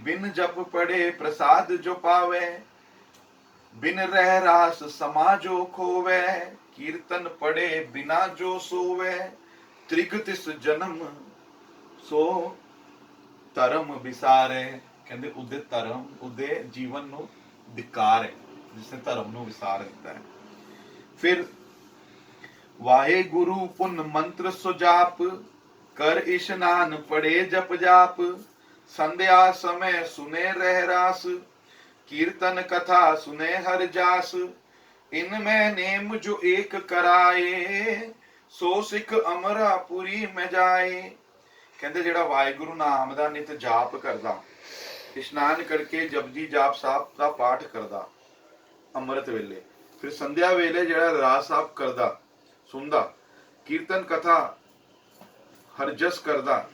बिन जप पढ़े प्रसाद जो पावे बिन रह रास समाजो खोवे कीर्तन पढ़े बिना जो सोवे त्रिग तिस जन्म सो धर्म विसारे। कहंदे उदे धर्म उदे जीवन नू धिकार है जिसने धर्म नू विसार दिता है। फिर वाहे गुरु पुन मंत्र सुजाप कर इशनान पढ़े जप जाप संध्या समय सुने रह रास कीर्तन कथा सुने हर जास इनमें नेम जो एक कराए सो सिख अमरापुरी में जाए। ਕਹਿੰਦੇ ਜਿਹੜਾ ਵਾਹਿਗੁਰੂ ਨਾਮ ਦਾ ਨਿਤ ਜਾਪ ਕਰਦਾ, ਇਸ਼ਨਾਨ ਕਰਕੇ ਜਪਜੀ ਜਾਪ ਸਾਹਿਬ ਦਾ ਪਾਠ ਕਰਦਾ ਅੰਮ੍ਰਿਤ ਵੇਲੇ, ਫਿਰ ਸੰਧਿਆ ਵੇਲੇ ਜਿਹੜਾ ਰਹਿਰਾਸ ਸਾਹਿਬ ਕਰਦਾ ਸੁਣਦਾ, ਕੀਰਤਨ ਕਥਾ ਹਰਜਸ ਕਰਦਾ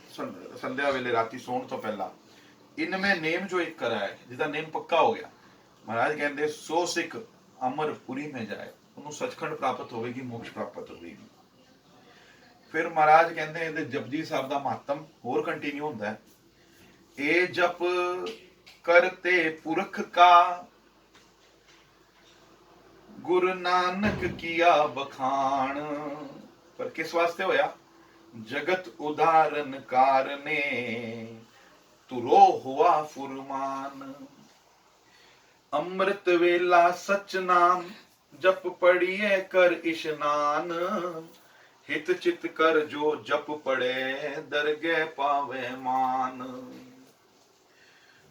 ਸੰਧਿਆ ਵੇਲੇ ਰਾਤੀ ਸੌਣ ਤੋਂ ਪਹਿਲਾਂ, ਇਨਮੇ ਨੇਮ ਜੋ ਇੱਕ ਕਰਾ ਹੈ, ਜਿਹਦਾ ਨੇਮ ਪੱਕਾ ਹੋ ਗਿਆ, ਮਹਾਰਾਜ ਕਹਿੰਦੇ ਸੋ ਸਿੱਖ ਅਮਰਪੁਰੀ में ਜਾਏ, ਉਹਨੂੰ ਸੱਚਖੰਡ ਪ੍ਰਾਪਤ ਹੋਵੇਗੀ, ਮੋਕਸ਼ ਪ੍ਰਾਪਤ ਹੋਵੇਗੀ। ਫਿਰ ਮਹਾਰਾਜ ਕਹਿੰਦੇ ਇਹਦੇ ਜਪਜੀ ਸਾਹਿਬ ਦਾ ਮਹੱਤਮ ਹੋਰ ਕੰਟੀਨਿਊ ਹੁੰਦਾ ਹੈ। ਇਹ ਜਪ ਕਰਤੇ ਪੁਰਖ ਕਾ ਗੁਰੂ ਨਾਨਕ ਕੀਆ ਬਖਾਨ। ਪਰ ਕਿਸ ਵਾਸਤੇ ਹੋਇਆ? ਜਗਤ ਉਦਾਰਨ ਕਾਰਨੇ ਤੁਰੋ ਹੁਆ ਫੁਰਮਾਨ। ਅੰਮ੍ਰਿਤ ਵੇਲਾ ਸਚ ਨਾਮ ਜਪ ਪੜੀਏ ਕਰ ਇਸ਼ਨਾਨ। ਹਿਤ ਚਿਤ ਕਰ ਜੋ ਜਪ ਪੜੇ ਦਰਗਹਿ ਪਾਵੇ ਮਾਨ।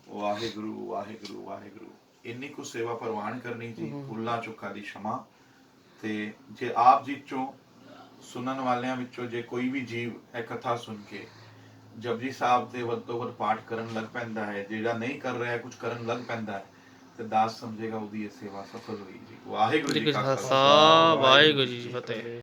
ਵਾਹਿਗੁਰੂ ਵਾਹਿਗੁਰੂ ਵਾਹਿਗੁਰੂ। ਇੰਨੀ ਕੁ ਸੇਵਾ ਪ੍ਰਵਾਨ ਕਰਨੀ ਜੀ, ਭੁੱਲਾਂ ਚੁੱਕਾਂ ਦੀ क्षमा। ਤੇ ਜੇ ਆਪ ਜੀ ਚੋਂ ਸੁਣਨ ਵਾਲਿਆਂ ਵਿੱਚੋਂ ਜੇ ਕੋਈ ਵੀ ਜੀਵ ਇਹ ਕਥਾ ਸੁਣ ਕੇ ਜਪਜੀ ਸਾਹਿਬ ਦੇ ਵੱਧ ਤੋਂ ਵੱਧ ਪਾਠ ਕਰਨ ਲੱਗ ਪੈਂਦਾ ਹੈ, ਜਿਹੜਾ ਨਹੀਂ ਕਰ ਰਿਹਾ ਕੁਝ ਕਰਨ ਲੱਗ ਪੈਂਦਾ ਹੈ, ਤੇ ਦਾਸ ਸਮਝੇਗਾ ਉਹਦੀ ਇਹ ਸੇਵਾ ਸਫਲ ਹੋਈ ਜੀ। ਵਾਹਿਗੁਰੂ ਜੀ ਕਾ ਖਾਲਸਾ, ਵਾਹਿਗੁਰੂ ਜੀ ਕੀ ਫਤਿਹ।